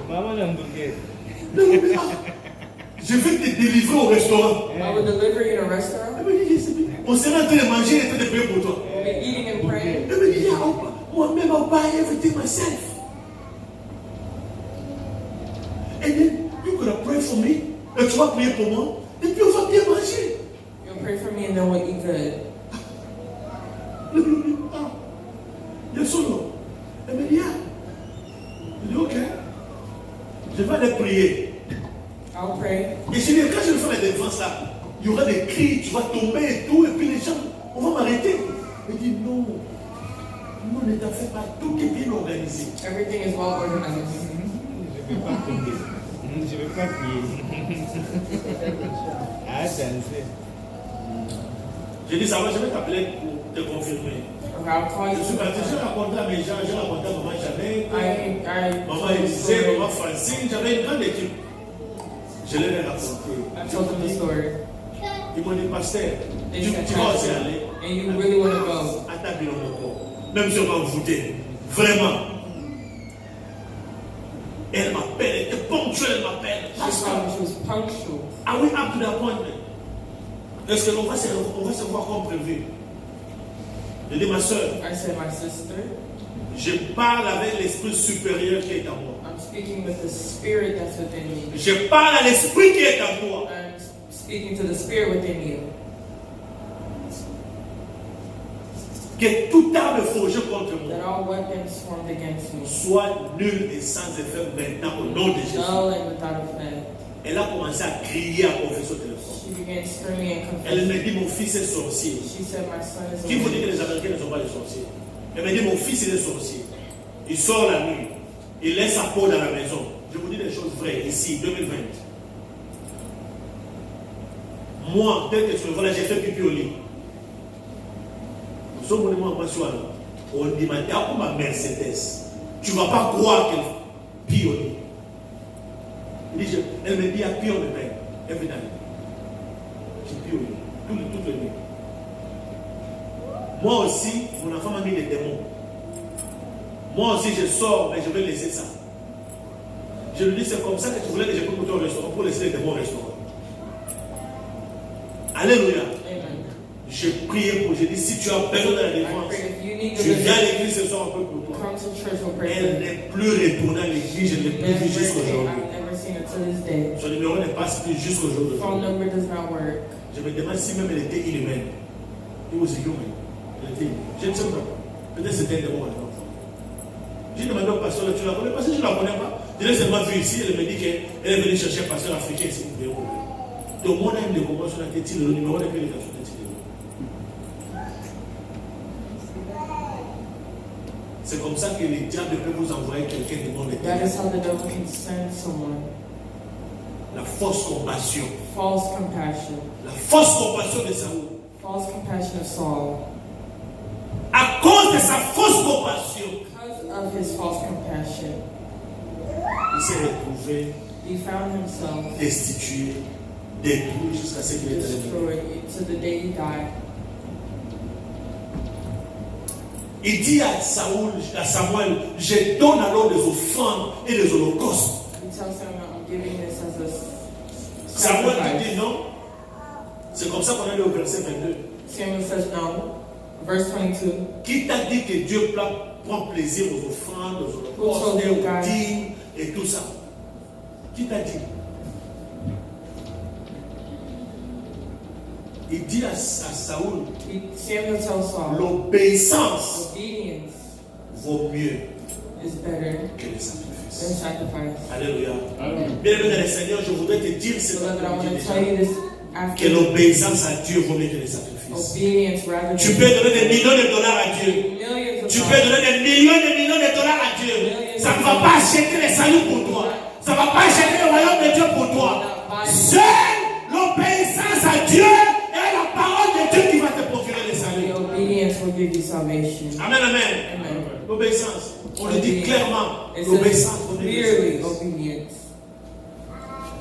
Mama na hamburger. Je vais te délivrer au restaurant. I will deliver you in a restaurant. On sera en train de manger et en train de prier pour toi. We'll be eating and praying. Elle me dit, yeah, moi-même, I'll buy everything myself. And then, you're going to pray for me. Et tu vas prier pour moi. Et puis, on va bien manger. You'll pray for me and then we'll eat good. Yes or no? Elle me dit, yeah. Je dis, ok. Je vais aller prier. I'll pray. Et je dis, quand je vais faire la défense là, il y aura des cris, tu vas tomber et tout, et puis les gens, on va m'arrêter. Elle dit, non. Non, ne t'en fais pas. Tout est bien organisé. Everything is well organized. Je ne vais pas tomber. Je ne vais pas crier. Ah, danser. J'ai dit, ça va, je vais t'appeler pour te confirmer. Okay, I'll call you. Je suis parti, j'ai raconté à mes gens, j'ai raconté à maman Jeannette, maman told the Élisée, story. maman Francine, j'avais une grande équipe. Je l'ai raconté. I told them the story. Ils m'ont dit, pasteur, They tu said, vas aussi Pastor, aller. and you really want to go. À ta bureau, mon corps. Même si on m'a voûté. Vraiment. Elle m'appelle, elle était ponctuelle, elle m'appelle. She told me she was punctual. Are we up to the appointment? Est-ce qu'on va se voir comme prévu? Je dis, ma soeur, I said, my sister, je parle avec l'esprit supérieur qui est en moi. I'm speaking with the spirit that's within me. Je parle à l'esprit qui est en toi. I'm speaking to the spirit within you. Que toute arme forgée contre That moi all weapons formed against me, soit nulle et sans effet maintenant au nom de Jésus. null and without effect. Elle a commencé à crier, à confesser au téléphone. She began screaming and Elle confessing. me dit, mon fils est sorcier. She said, my son is a Qui vous dit que witch. les Américains ne sont pas des sorciers? Elle me dit, mon fils il est sorcier. Il sort la nuit. Il laisse sa peau dans la maison. Je vous dis des choses vraies ici, 2020. Moi, tel que je voilà, j'ai fait pipi au lit. Nous sommes venus en soir. On dit, ma Mercedes. Tu ne vas pas croire qu'elle pille au lit. Elle me dit, il y a pire de pain. Every night. J'ai pille au lit. Toutes les nuits. Moi aussi, mon enfant m'a mis des démons. Moi aussi, je sors, mais je vais laisser ça. Je lui dis, c'est comme ça que tu voulais que je peux monter au restaurant pour laisser les démons au restaurant. Alléluia. Amen. Je prie pour, je dis, si tu as besoin de la I défense, pray if you need tu viens à deliverance, l'église ce soir un peu pour toi. come to church, we'll pray for Elle you. n'est plus retournée à l'église, je ne l'ai plus vue jusqu'aujourd'hui. I've never seen her to this day. Son numéro ne passe plus jusqu'aujourd'hui. Phone number does not work. Je me demande si même elle était inhumaine. It was a human. Elle était inhumaine. Je ne sais pas. Peut-être c'était un démon à l'enfant. J'ai demandé au pasteur, tu la connais? Parce que je ne la connais pas. Je l'ai seulement vue ici, elle me dit qu'elle est venue chercher un pasteur africain ici pour Tout le monde aime les conventions à quel le numéro de quel est. C'est comme ça que le diable peut vous envoyer quelqu'un du monde That éternel. is how the devil can send someone. La fausse compassion. False compassion. La fausse compassion de Saül. False compassion of Saul. À cause de sa fausse compassion, Because of his false compassion, il s'est retrouvé he found himself destitué, détruit jusqu'à ce qu'il ait été destroyed to the day he died. Il dit à Samuel, je donne alors des offrandes et des holocaustes. He tells him, I'm giving this as a Samuel lui sacrifice. dit non. C'est comme ça qu'on est au verset 22. Samuel says no. Verse 22. Qui t'a dit que Dieu prend plaisir aux offrandes, aux holocaustes, aux dîmes et tout ça? Qui t'a dit? Il dit à Saül, Samuel tells Saul, l'obéissance obedience vaut mieux is better que le than sacrifice. sacrifice. Alléluia. Bien-aimé dans le Seigneur, je voudrais te dire ce Beloved, I want que to tell you this que after l'obéissance à Dieu vaut mieux que les sacrifices. obedience rather Tu than peux donner des millions de dollars à Dieu. millions of Tu peux dollars. donner des millions de dollars à Dieu. Ça ne va pas acheter le salut pour toi. Ça ne va pas acheter le royaume de Dieu pour toi. Seule l'obéissance à Dieu est la parole de Dieu qui va te procurer le salut. The obedience will give you salvation. Amen, amen. Amen. L'obéissance. On le dit clairement. It L'obéissance. says clearly obedience.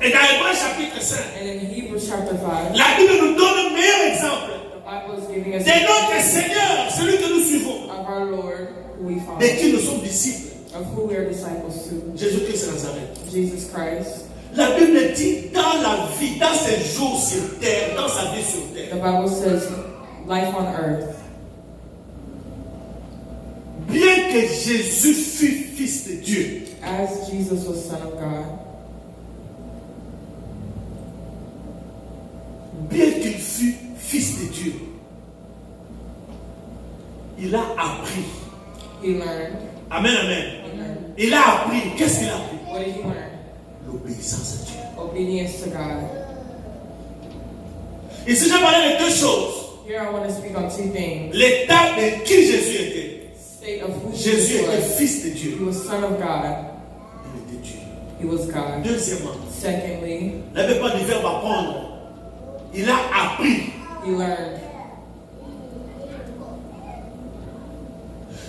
Et dans Hébreux chapitre 5, And in Hebrews chapter 5, la Bible nous donne le meilleur exemple the Bible is giving us de notre Seigneur, celui que nous suivons, of our Lord who we de follow, qui nous sommes disciples. of who we are disciples to, Jésus-Christ de Nazareth. Jesus Christ. La Bible dit dans la vie, dans ses jours sur terre, dans sa vie sur The terre, Bible says life on earth. bien que Jésus fût fils de Dieu, As Jesus was Son of God, bien qu'il fût fils de Dieu, il a appris. he learned. Amen, amen. He learned. Il a appris. Qu'est-ce qu'il a appris? What did he learn? L'obéissance à Dieu. Obedience to God. Ici, je parlé de deux choses. Here I want to speak on two things. L'état de qui Jésus était. State of who Jésus Jesus était was. fils de He Dieu. was Son of God. Il était Dieu. He was God. Deuxièmement, Secondly, il n'avait pas du verbe apprendre. Il a appris. he learned.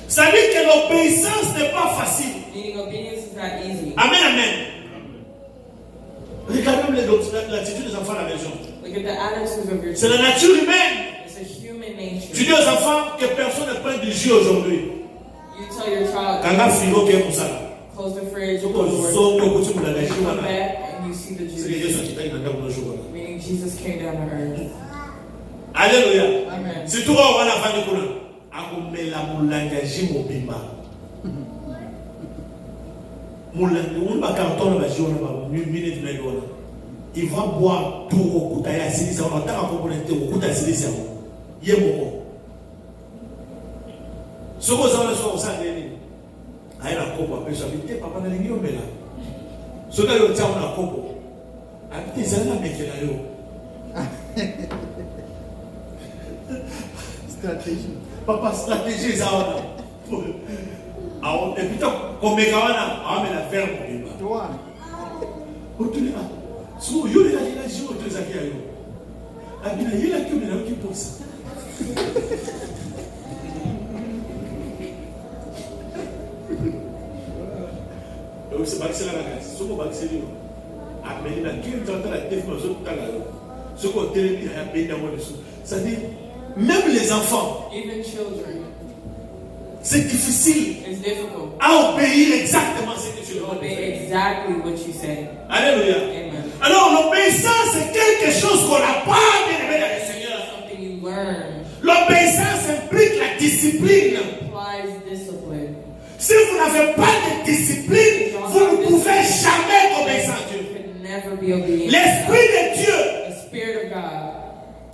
Ça dit que l'obéissance n'est pas facile. Meaning obedience is not easy. Amen, amen. Regardez l'attitude des enfants à la maison. Look at the attitudes of your C'est la children. nature humaine. It's a human Tu dis nature. aux enfants que personne ne prenne du jus aujourd'hui. You tell your child, Quand la frigo qui est comme ça. close the fridge, Donc, close the on door, sort, on continue à la you journée. come back, and you see the C'est que juice. Jésus a quitté dans le jour. Meaning Jesus came down to earth. Alléluia. Amen. C'est tout on va la fin de couleur. Akomela mulanga jimobima. Mulanga, on va carton la journée, minute de l'heure. Il va boire tout au coup d'ailleurs, c'est ça. On va t'en componenter au coup d'ailleurs, c'est ça. Il est bon. Ce que vous avez sur le sang, aïe la copo, après j'habite, papa n'a rien mais là. Ce que vous avez sur la copo, habitez, c'est là mais qui est là. Stratégie. Papa stratégie ça on a. Et puis comme mégawana, on met la ferme au débat. Toi. Autour so yo la jour de Zakia yo. Abina yela qui on a qui pour ça. Donc c'est pas que c'est la grâce. Ce qu'on va c'est lui. Amen la qui entend la tête mais tout à l'heure. Ce qu'on télé il y a bien dans le sous. Ça dit même les enfants, Even children, c'est difficile it's difficult à obéir exactement ce que tu to leur obey dis. exactly what you say. Alléluia. Amen. Alors l'obéissance c'est quelque chose qu'on apprend bien aimé dans le Seigneur. Something you learn L'obéissance implique la discipline. implies discipline. Si vous n'avez pas de discipline, vous ne pouvez jamais obéir à Dieu. You can never be obedient. L'Esprit de Dieu, The Spirit of God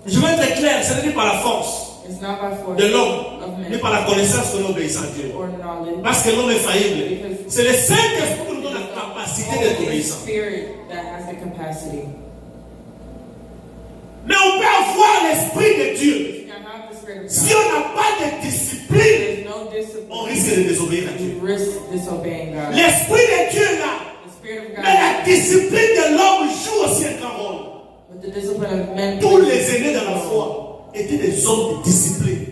je vais être clair, ce n'est pas par la force is not by force de l'homme, of mais man par la connaissance que l'on obéit à Dieu. or knowledge. Parce que l'homme est faillible. C'est le Saint-Esprit qui nous donne la capacité Only d'être the obéissant. Spirit that has the capacity. avoir l'esprit de Dieu, You can have the Spirit of si God. on n'a pas de discipline, There's no discipline. on risque de désobéir à Dieu. You risk disobeying God. L'esprit de Dieu est là. The Spirit of God. Mais la discipline de l'homme joue aussi un grand rôle. But the discipline of men. Tous les aînés dans la foi étaient des hommes de discipline.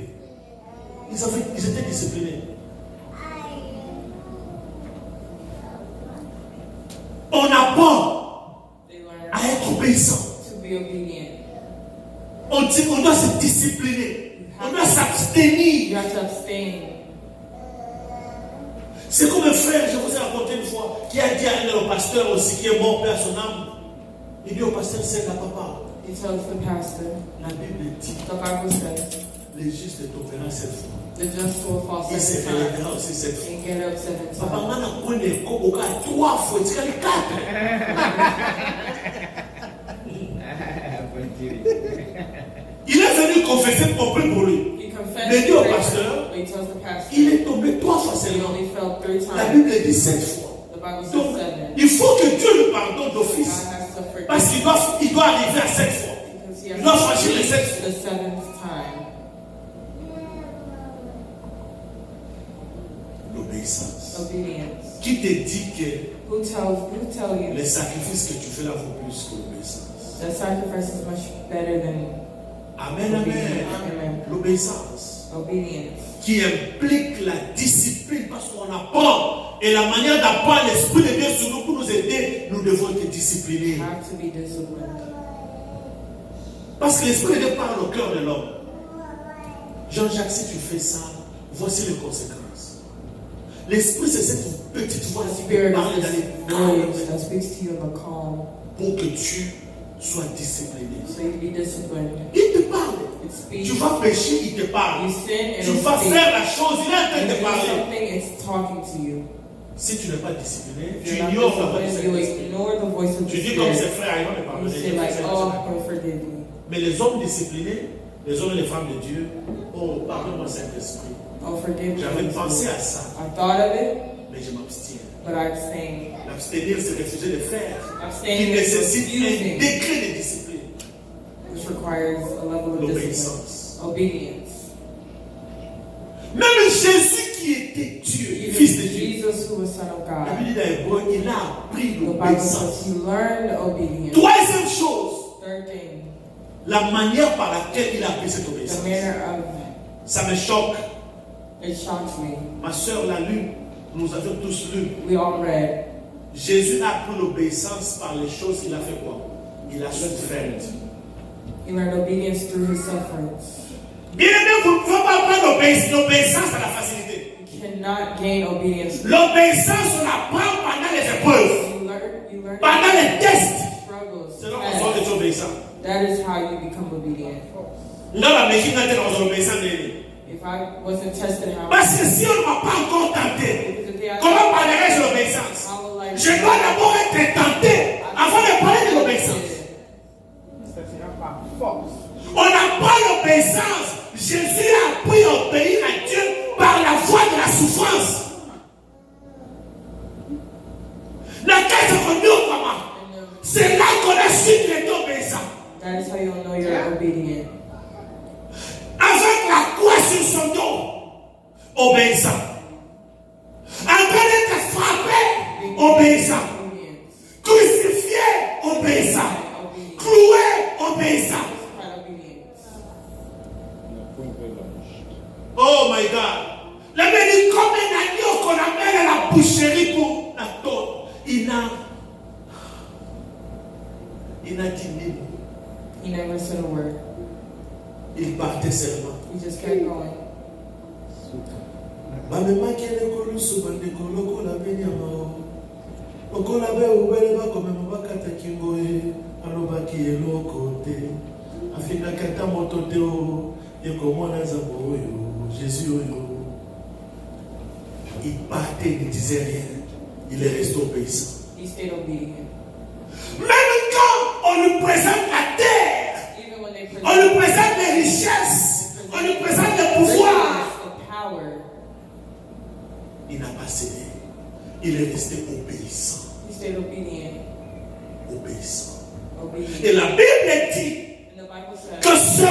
Ils étaient disciplinés. On apprend They learn à être obéissant. to be obedient. On doit se discipliner. On doit You s'abstenir. have to abstain. C'est comme un frère, je vous ai raconté une fois, qui a dit à un pasteur aussi, qui est mort, père son âme. Il dit au pasteur, c'est la papa. He tells the pastor, La Bible dit, the Bible says, les justes tomberont 7 fois. the just will fall Il se 7 times relèvera aussi 7 fois. and get up 7 Papa, times. on a connu au cas 3 fois, tu as les 4. Il est venu confesser pour plus pour lui. He confessed Mais dit au the prayer, pasteur, but he tells the pastor, il est tombé 3 fois he seulement. only fell 3 La times. Bible dit 7 fois. The Bible says Donc, 7. il faut que Dieu lui pardonne God d'office. has to forgive Parce qu'il doit arriver à 7 fois. because he Il has doit to franchir les reach 7 fois. the 7th time. L'obéissance. Obedience. Qui te dit que Who tell you les sacrifices que tu fais là vaut plus que l'obéissance? that sacrifice is much better than Amen, amen. Amen. L'obéissance Obedience. qui implique la discipline parce qu'on apprend. Et la manière d'apprendre l'Esprit de Dieu sur nous pour nous aider, nous devons être disciplinés. You have to be disciplined. Parce que l'Esprit de Dieu parle au cœur de l'homme. Jean-Jacques, si tu fais ça, voici les conséquences. L'Esprit, c'est cette petite voix The qui Spirit parle is dans les this voice that speaks to you in the calm, pour que tu sois discipliné. so you be disciplined. Il te parle. It speaks. Tu vas pécher, il te parle. You sin and Tu it vas speaks. faire la chose, il est en train You de do te parler. something, it's talking to you. Si tu n'es pas discipliné, If tu you're not ignores la voix du disciplined, you Saint-Esprit. ignore the voice of the Tu dis comme ses Spirit. frères, ils vont me You pardonner. say like, oh, oh, forgive me. Mais les hommes disciplinés, les hommes et les femmes de Dieu, oh, pardonne-moi Saint-Esprit. Oh, forgive me. J'avais pensé à ça, I thought of it, mais je m'abstiens. but I abstained. L'abstenir, c'est refuser de faire. Qui Abstaining is nécessite un refusing, décret de discipline. which requires a level of discipline. L'obéissance. Obedience. Même Jésus qui était Dieu, Even fils de Dieu, Jesus, who was Son of la God, Bible dit dans Hébreu, il a appris the Bible l'obéissance. says he learned obedience. Troisième chose, Third thing, la manière par laquelle il a appris cette the obéissance. manner Ça me choque. of it shocks me. Ma soeur l'a lu, nous avions tous lu. We all read. Jésus a appris l'obéissance par les choses qu'il a fait quoi? Il a souffert. He learned obedience through his sufferings. Bien aimé, vous ne pouvez pas apprendre l'obéissance à la facilité. You cannot gain obedience. L'obéissance, on l'apprend pendant les épreuves, You learn pendant les tests. struggles. C'est là qu'on sort d'être obéissant. That is how you become obedient. Dans la méchine, on est obéissant. If I wasn't tested, how? Parce que si on ne m'a pas encore tenté, Because if they had- comment parlerai-je de l'obéissance? how will I- Je dois d'abord être tenté avant de parler de l'obéissance. On apprend l'obéissance. Jésus a appris à obéir à Dieu par la voie de la souffrance. La case est venue au comment? C'est là qu'on a su qu'il était obéissant. That is how you'll know you're obedient. Avec la croix sur son dos, obéissant. En train d'être frappé, obéissant. Obedience. Crucifié, obéissant. Cloué, obéissant. Quite obedience. Oh my God. La dit comme un agneau qu'on amène à la boucherie pour la tôle. Il n'a dit ni mot. He never said a word. Il partait seulement. He just kept going. Bamemaki elekolo subandeko lokola benyama lokola be ubele bakomema bakata kingo ye alobaki eloko te afikaka ata moto te o ekomona nzambe oyo Jésus oyo. Il partait, il ne disait rien, il est resté obéissant. He stayed obedient. Même quand on lui présente la terre, Even when they on lui présente les richesses, on lui présente le pouvoir, the power, il n'a pas cédé. Il est resté obéissant. he stayed obedient. Obéissant. Obedient. Et la Bible dit And the Bible says que ce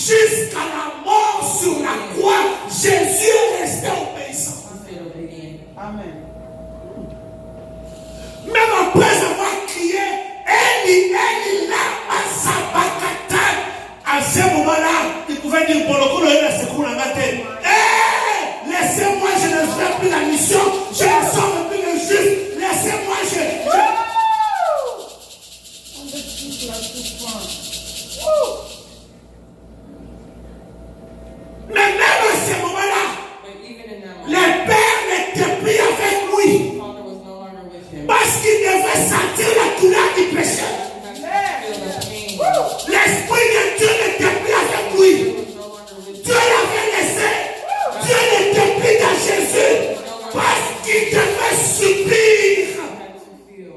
Jusqu'à la mort sur la croix, Jésus est resté obéissant. He stayed obedient. Amen. Même après avoir crié, Eli, Eli, lama sabachthani, à ce moment-là, il pouvait dire, laissez-moi, je ne ferai plus la mission, je ne sauve plus le juste, laissez-moi, On détruit la souffrance. Mais même à ce moment-là, But even in that moment, le Père n'était plus avec lui. the Father was no longer with him. Parce qu'il devait sentir la douleur du péché. He had to feel the pain. L'Esprit de Dieu n'était plus avec lui. He was no longer with Dieu him. l'avait laissé. Dieu n'était plus dans Jésus. Parce qu'il devait subir. He had to feel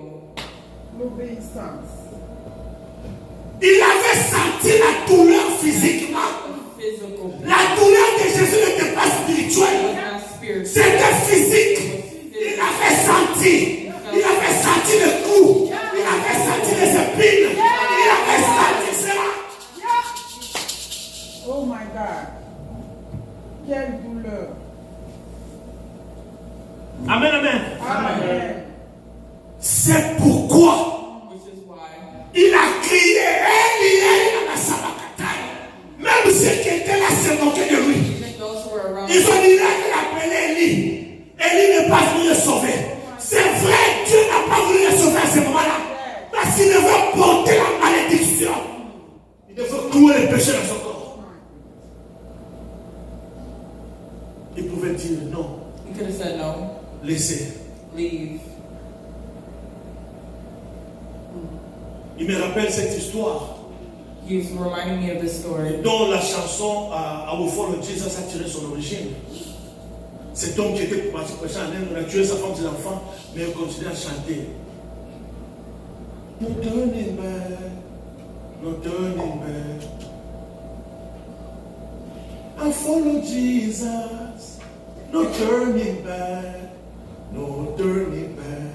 L'obéissance. Il avait senti la douleur physiquement. the physical pain. La douleur de Jésus n'était pas It was spirituelle. not spiritual. C'était physique. Il avait senti. Il avait senti le coup. Il avait senti les épines. Il avait senti cela. Oh my God. Quelle douleur. Amen, amen. Amen. C'est pourquoi Which is why il a crié Eli, Eli, lama sabachthani. Même ceux qui étaient là se moquaient de lui. even those who were around Ils ont dit là qu'il appelait Eli. Eli n'est pas venu le sauver. C'est vrai, Dieu n'a pas voulu le sauver à ce moment-là. Parce qu'il devait porter la malédiction. Il devait clouer le péché dans son corps. Il pouvait dire non, he could have said no, laissez. leave. Il me rappelle cette histoire He was reminding me of this story dont la chanson I Will Follow Jesus a tiré son origine. Cet homme qui était parti prêcher en Inde, on a tué sa femme, ses enfants, mais il continue à chanter. No turning back, no turning back. I follow Jesus, no turning back, no turning back.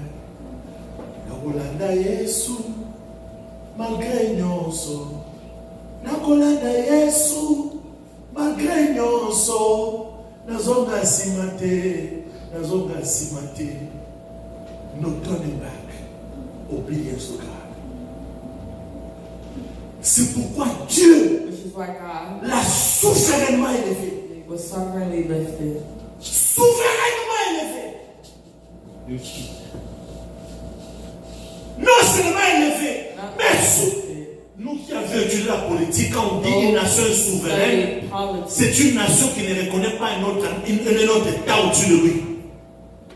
Nakolanda Yesu, malgré nyonso. Nakolanda Yesu, malgré nyonso. Nazonga simate, nazonga simate. No turning back. Obedience to God. C'est pourquoi Dieu which is why God l'a souverainement élevé. was sovereignly lifted. Souverainement élevé. Dessus. Non seulement élevé, Not mais lifted. nous qui avons étudié la politique, quand on dit une nation souveraine, Studied politics. c'est une nation qui ne reconnaît pas un autre État au-dessus de lui.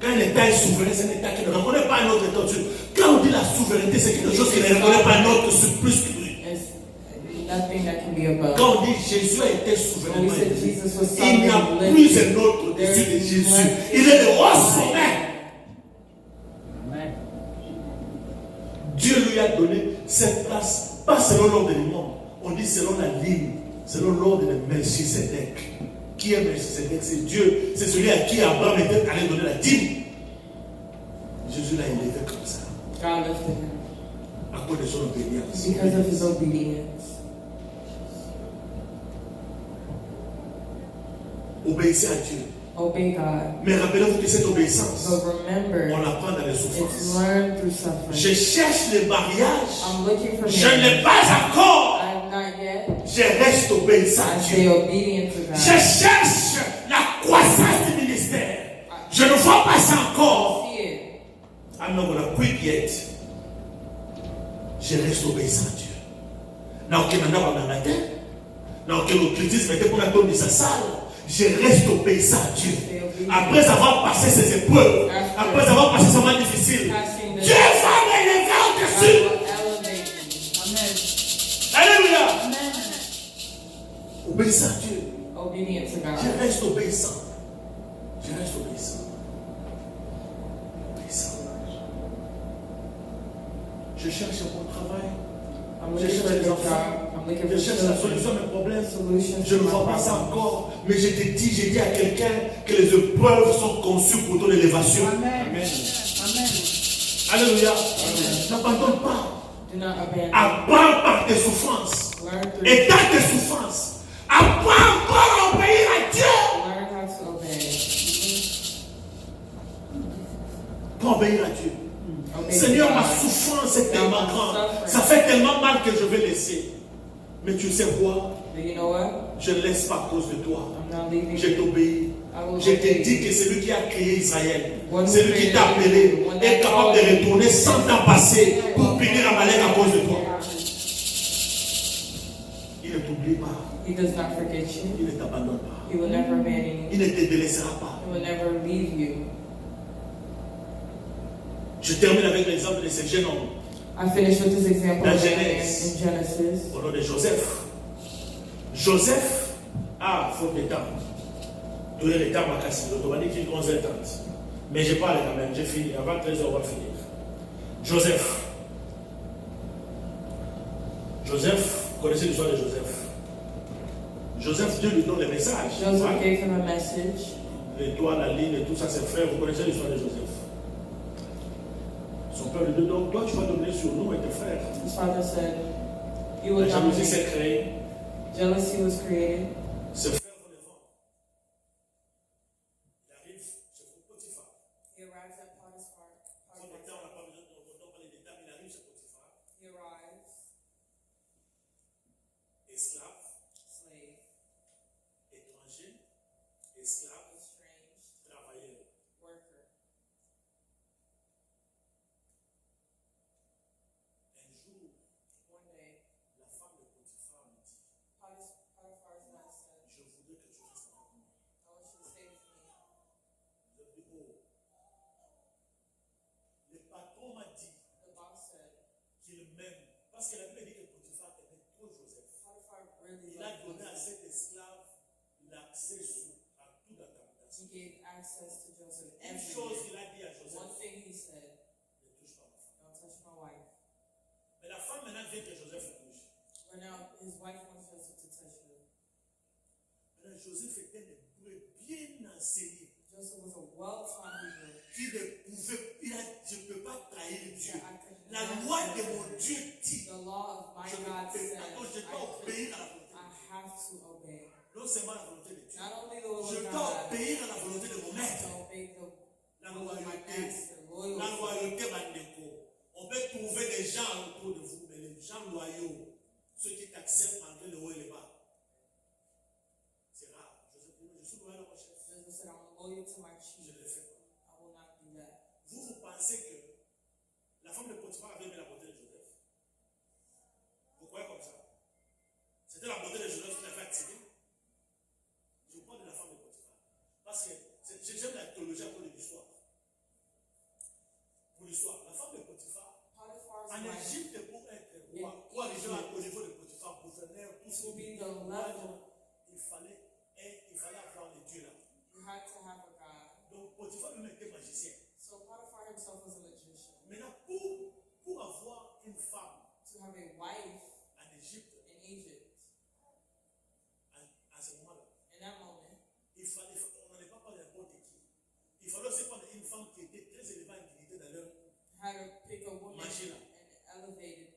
Quand un État est souverain, c'est un État qui ne reconnaît pas un autre État au-dessus. Quand on dit la souveraineté, c'est quelque chose qui ne reconnaît pas un autre plus que lui. It's nothing that can be above. Quand on dit Jésus a été When souverainement we said élevé, Jesus was il n'y a sovereignly plus lifted, un autre there au-dessus de is Jésus. nothing. Il est le roi sommet. Dieu lui a donné cette place, pas selon l'ordre du monde. On dit selon la ligne, selon l'ordre de Melchisedec. Qui est Melchisedec? C'est Dieu. C'est celui à qui Abraham était allé donner la dîme. Jésus l'a élevé comme ça, God lifted him à cause de son obéissance. because of his obedience. Obéissez à Dieu. Obey God. Mais rappelez-vous que cette obéissance, But remember, on l'apprend dans les it's souffrances. learned through suffering. Je cherche le mariage. I'm looking for Je ne marriage. l'ai pas encore. I'm not yet. Je reste obéissant I à stay Dieu. obedient to Je God. cherche la croissance du ministère. Je ne vois pas ça encore. See it. I'm not gonna quit yet. Je reste obéissant à Dieu. Na okenda na banganga. Na okelo critique mais pour la tombe de sa salle. Je reste obéissant à Dieu. Après avoir passé ces épreuves, après avoir passé ces moments difficiles, Passing the Dieu va m'élever I au-dessus. will elevate you. Amen. Alléluia. Amen. Obéissant à Dieu. Obedient to God. Je reste obéissant. Je reste obéissant. Obéissant. Je cherche un bon travail. I'm looking for a good job. I'm looking Je for cherche la children. solution à mes problèmes. Solutions Je ne to my vois pas ça problems. encore. Mais je te dis, j'ai dit à quelqu'un que les épreuves sont conçues pour ton élévation. Amen. Amen. Amen. Alléluia. N'abandonne pas. Do not abandon. Apprends par tes souffrances. Learn through. Et dans tes souffrances, que je vais laisser. Mais tu sais quoi? But you know what? Je ne laisse pas à cause de toi. I'm not leaving. Je t'obéis. I will Je obey t'ai dit que you. celui qui a créé Israël, One who celui qui created t'a appelé, one est that capable de called you. retourner 100 ans passés pour punir Amalek à cause de toi. Il ne t'oublie pas. He does not forget Il you. ne t'abandonne pas. He will never abandon Il you. ne te délaissera pas. He will never leave you. Je termine avec l'exemple de ce jeune homme I finished with this example La of a man Genèse. in Genesis. au nom de Joseph. Joseph a faute de temps. Tout le temps m'a cassé. L'automatique il 11h30. Mais je parle quand même, j'ai fini. Avant 13h, on va finir. Joseph. Joseph, vous connaissez l'histoire de Joseph. Joseph, Dieu lui donne le message. Joseph Voilà. gave him a message. L'étoile, la ligne et tout ça, ses frères, vous connaissez l'histoire de Joseph. Son père lui dit donc, toi tu vas donner sur nous et tes frères. His father said, "You will La jalousie s'est dominate." créée. Jealousy was created. Ses frères vont le vendre. Il arrive chez Potiphar. He arrives at Potiphar. Pour le temps, on n'a pas besoin de parler des dames. Il arrive chez Potiphar. He arrives, Esclave, slave, étranger, esclave, estranged, travailleur. worker. Un jour, One day, la femme de Potiphar me dit, Potiphar's wife said, je voudrais que tu restes avec moi. "I want you to stay with me." Je dis, oh. Le patron m'a dit The boss said, qu'il m'aime. Parce que la Bible dit que Potiphar aimait trop Joseph. Potiphar really Il a loved donné à Joseph. cet esclave l'accès à tout dans ta He gave access to Joseph Une chose everywhere. qu'il a dit à One Joseph, thing he said, ne touche pas ma femme. "Don't touch my wife." Mais la femme maintenant veut que Joseph la touche. But now his wife wants Joseph to touch her. Maintenant Joseph était un hébreu bien enseigné. Joseph was a well-taught Hebrew. Qui ne pouvait, je ne peux pas trahir Dieu. Yeah, I could La not loi de say mon that. Dieu dit, The law of my je God says dois obéir à la volonté. I have to obey. Non seulement la volonté de Dieu, Not only the will je of dois God, obéir à la volonté de mon maître. to obey the La will of my loyauté. master, La loyalty. loyauté, Mandeko. On peut trouver des gens autour de vous, mais les gens loyaux, ceux qui t'acceptent malgré le haut et le bas, c'est rare. Je suis loyal à mon chef. Joseph said, "I'm loyal to my Je chief. ne le fais pas. I will not do that." Vous pensez que la femme de Potiphar avait aimé la beauté de Joseph? Vous croyez comme ça? C'était la beauté de Joseph qui l'avait attiré? Je vous parle de la femme de Potiphar. Parce que j'aime la théologie à cause de l'histoire. Pour l'histoire, la femme de Potiphar, Potiphar's en wife, Égypte, pour être roi, pour arriver au niveau de Potiphar, gouverneur, tout ce to qui be the level, il fallait avoir les dieux là. you had to have a God. Donc Potiphar lui-même était magicien. So Potiphar himself was a magician. Maintenant, pour avoir une femme To have a wife en Égypte, in Egypt, à ce moment-là, in that moment, on n'allait pas prendre n'importe qui. Il fallait aussi prendre une femme qui était très élevée en dignité dans leur. had to pick a woman Machina. and elevated.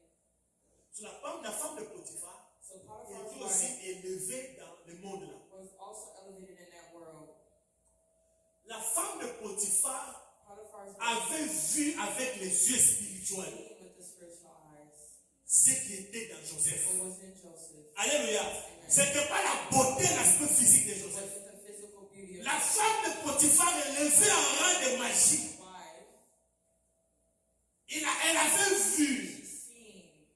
Sur la femme de Potiphar, So elle Potiphar's était aussi wife élevée dans le monde là. was also elevated in that world. La femme de Potiphar Potiphar's wife avait vu avec les yeux spirituels seen with the spiritual eyes ce qui était dans Joseph. what was in Joseph. Alléluia. Ce n'était pas la beauté, l'aspect physique de It Joseph. wasn't the physical beauty of La femme de Potiphar est levée en rang de magie. his wife. Elle avait vu She seen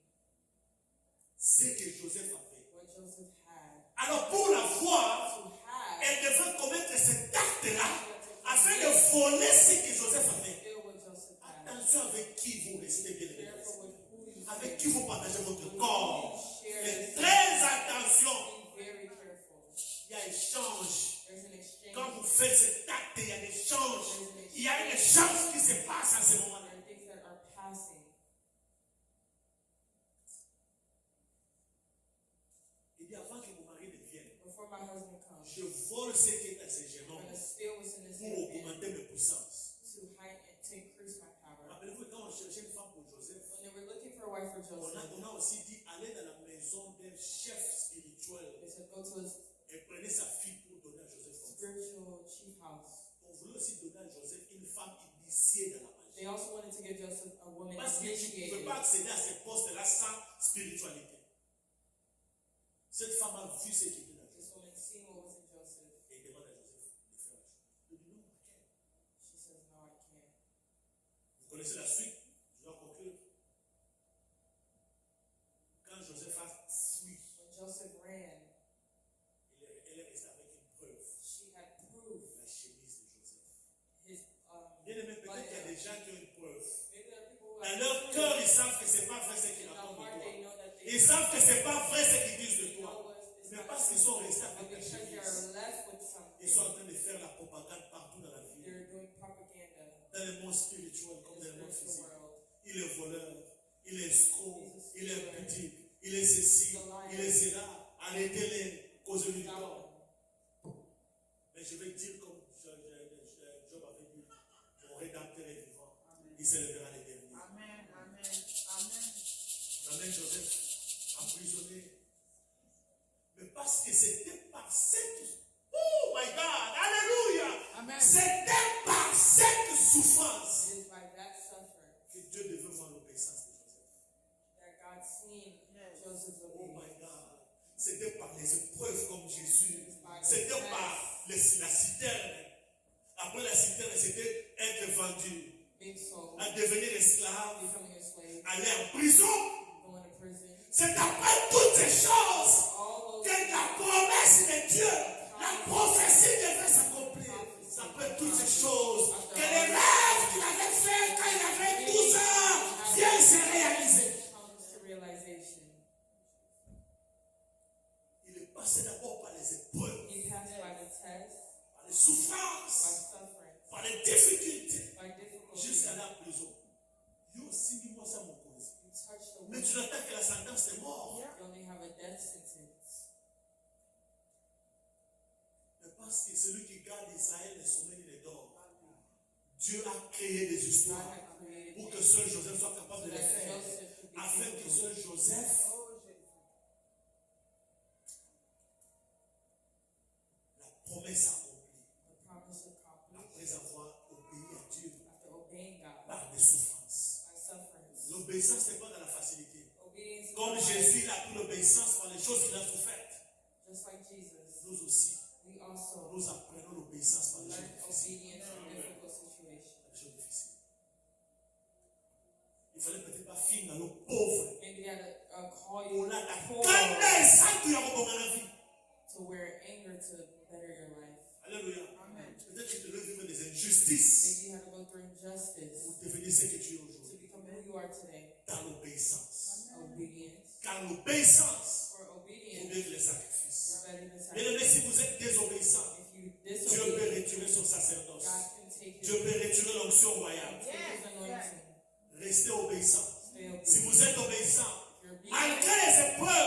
ce que Joseph avait. what Joseph had. Alors pour la voir, To have elle devait commettre cet acte-là afin de voler ce que Joseph avait. feel what Joseph had. Attention avec qui vous restez bien aimés. Careful with who you Avec sit qui vous partagez votre corps. Share Faites this. très attention. Be very careful. Il y a échange. There's an exchange. Quand vous faites cet acte, il y a des échanges. Il y a un échange qui se passe à ce moment-là. There are things that are passing. Il dit avant que mon mari ne vienne, Before my husband comes, je vole ce qui est à ce jeune I'm homme going to steal what's in this pour man augmenter mes puissances. to heighten, to increase my power. Rappelez-vous quand on cherchait une femme pour Joseph, When they were looking for a wife for Joseph, on a aussi dit aller dans la maison d'un chef spirituel they said go to his et prenez sa fille pour donner à Joseph comme femme. spiritual chief house. On voulait aussi donner à Joseph une femme initiée dans la magie. They They also wanted to give Joseph a woman Parce qu'il ne pouvait initiated. pas accéder à ces postes-là sans spiritualité. Cette femme a vu ce qui était dans This Joseph. woman seen what was in Joseph. Et demande à Joseph de faire la chose. Il dit non, ok. She says, no, I can't. Vous connaissez la suite, je dois conclure. Quand Joseph a fui, When Joseph ran, elle est restée avec une preuve. she had proof. La chemise de Joseph. His, Bien aimé, peut-être qu'il y a des gens qui ont une preuve. maybe there are people who Dans have leur proof. cœur, ils savent que ce n'est pas vrai ce qu'ils In their racontent heart, de they toi. know that they Ils savent que ce n'est pas vrai ce qu'ils disent de know toi. it's Mais not parce qu'ils sont restés but avec la because chemise, they're left with ils something. sont en train de faire la propagande partout dans la vie. They're doing propaganda Dans le monde spirituel comme in dans the le monde spiritual physique. world. Il est voleur, il est escroc, il est impudique, il est ceci, il est cela. Arrêtez-les, causez-lui du tort. Mais je vais dire comme Job avait dit, mon rédempteur est vivant. Il s'élèvera les derniers. Amen. Amen. Amen. Amen, Joseph, emprisonné. Mais parce que c'était par cette... Oh my God, alléluia. Amen. C'était par cette souffrance It is by that suffering que Dieu devait voir l'obéissance de Joseph. that God seen Yes. Joseph's Oh my obedience. God. C'était par les épreuves comme Jésus. It is by the C'était test, par la citerne. Après la citerne, c'était être vendu, being sold, à devenir esclave, becoming a slave, aller en prison. going to prison. C'est après toutes ces choses All those que la promesse de Dieu, la prophétie devait s'accomplir. C'est après toutes ces choses que les rêves qu'il avait fait quand il avait 12 ans viennent se réaliser. comes to realization. Il est passé d'abord par les épreuves, He passed by the test, par les by souffrances, suffering, par les difficultés, by difficulty. jusqu'à la prison. Yo aussi, dis-moi ça, mon cause. You touch the Mais wound, tu n'attends que la sentence de mort. you only have a death sentence. Mais parce que celui qui garde Israël ne sommeille ni ne dort. Dieu a créé des God histoires had created pour you que seul Joseph soit capable so de les that faire. Joseph could be Afin que faithful. seul Joseph, Oh, Jésus. la promesse accomplie, The promise accomplished après avoir obéi à Dieu after obeying God par des souffrances. by sufferings. L'obéissance n'est pas dans la facilité. Obedience is Comme not Jésus, il a pris l'obéissance par les choses qu'il a souffert. just like Jesus. Nous aussi, We also nous apprenons l'obéissance par les choses learn difficiles. obedience in difficult situations. Par les choses difficiles. Il fallait peut-être pas finir dans le pauvre. Maybe he had to call On you a ta poor canne sans que tu aies la vie. to wear anger to better your life. Alléluia. Amen. Peut-être que tu devais vivre des injustices Maybe you had to go through injustice pour devenir ce que tu es to aujourd'hui. become who you are today. Dans l'obéissance. Obedience. Car l'obéissance For vaut obedience mieux que les sacrifices. is better than Bien aimé, si sacrifice. vous êtes désobéissant, If you Dieu peut disobey, retirer son sacerdoce. God can take Dieu peut retirer l'onction royale. take his anointing. Restez obéissant. Stay Si obedient. vous êtes obéissant, If you're obedient, malgré les épreuves,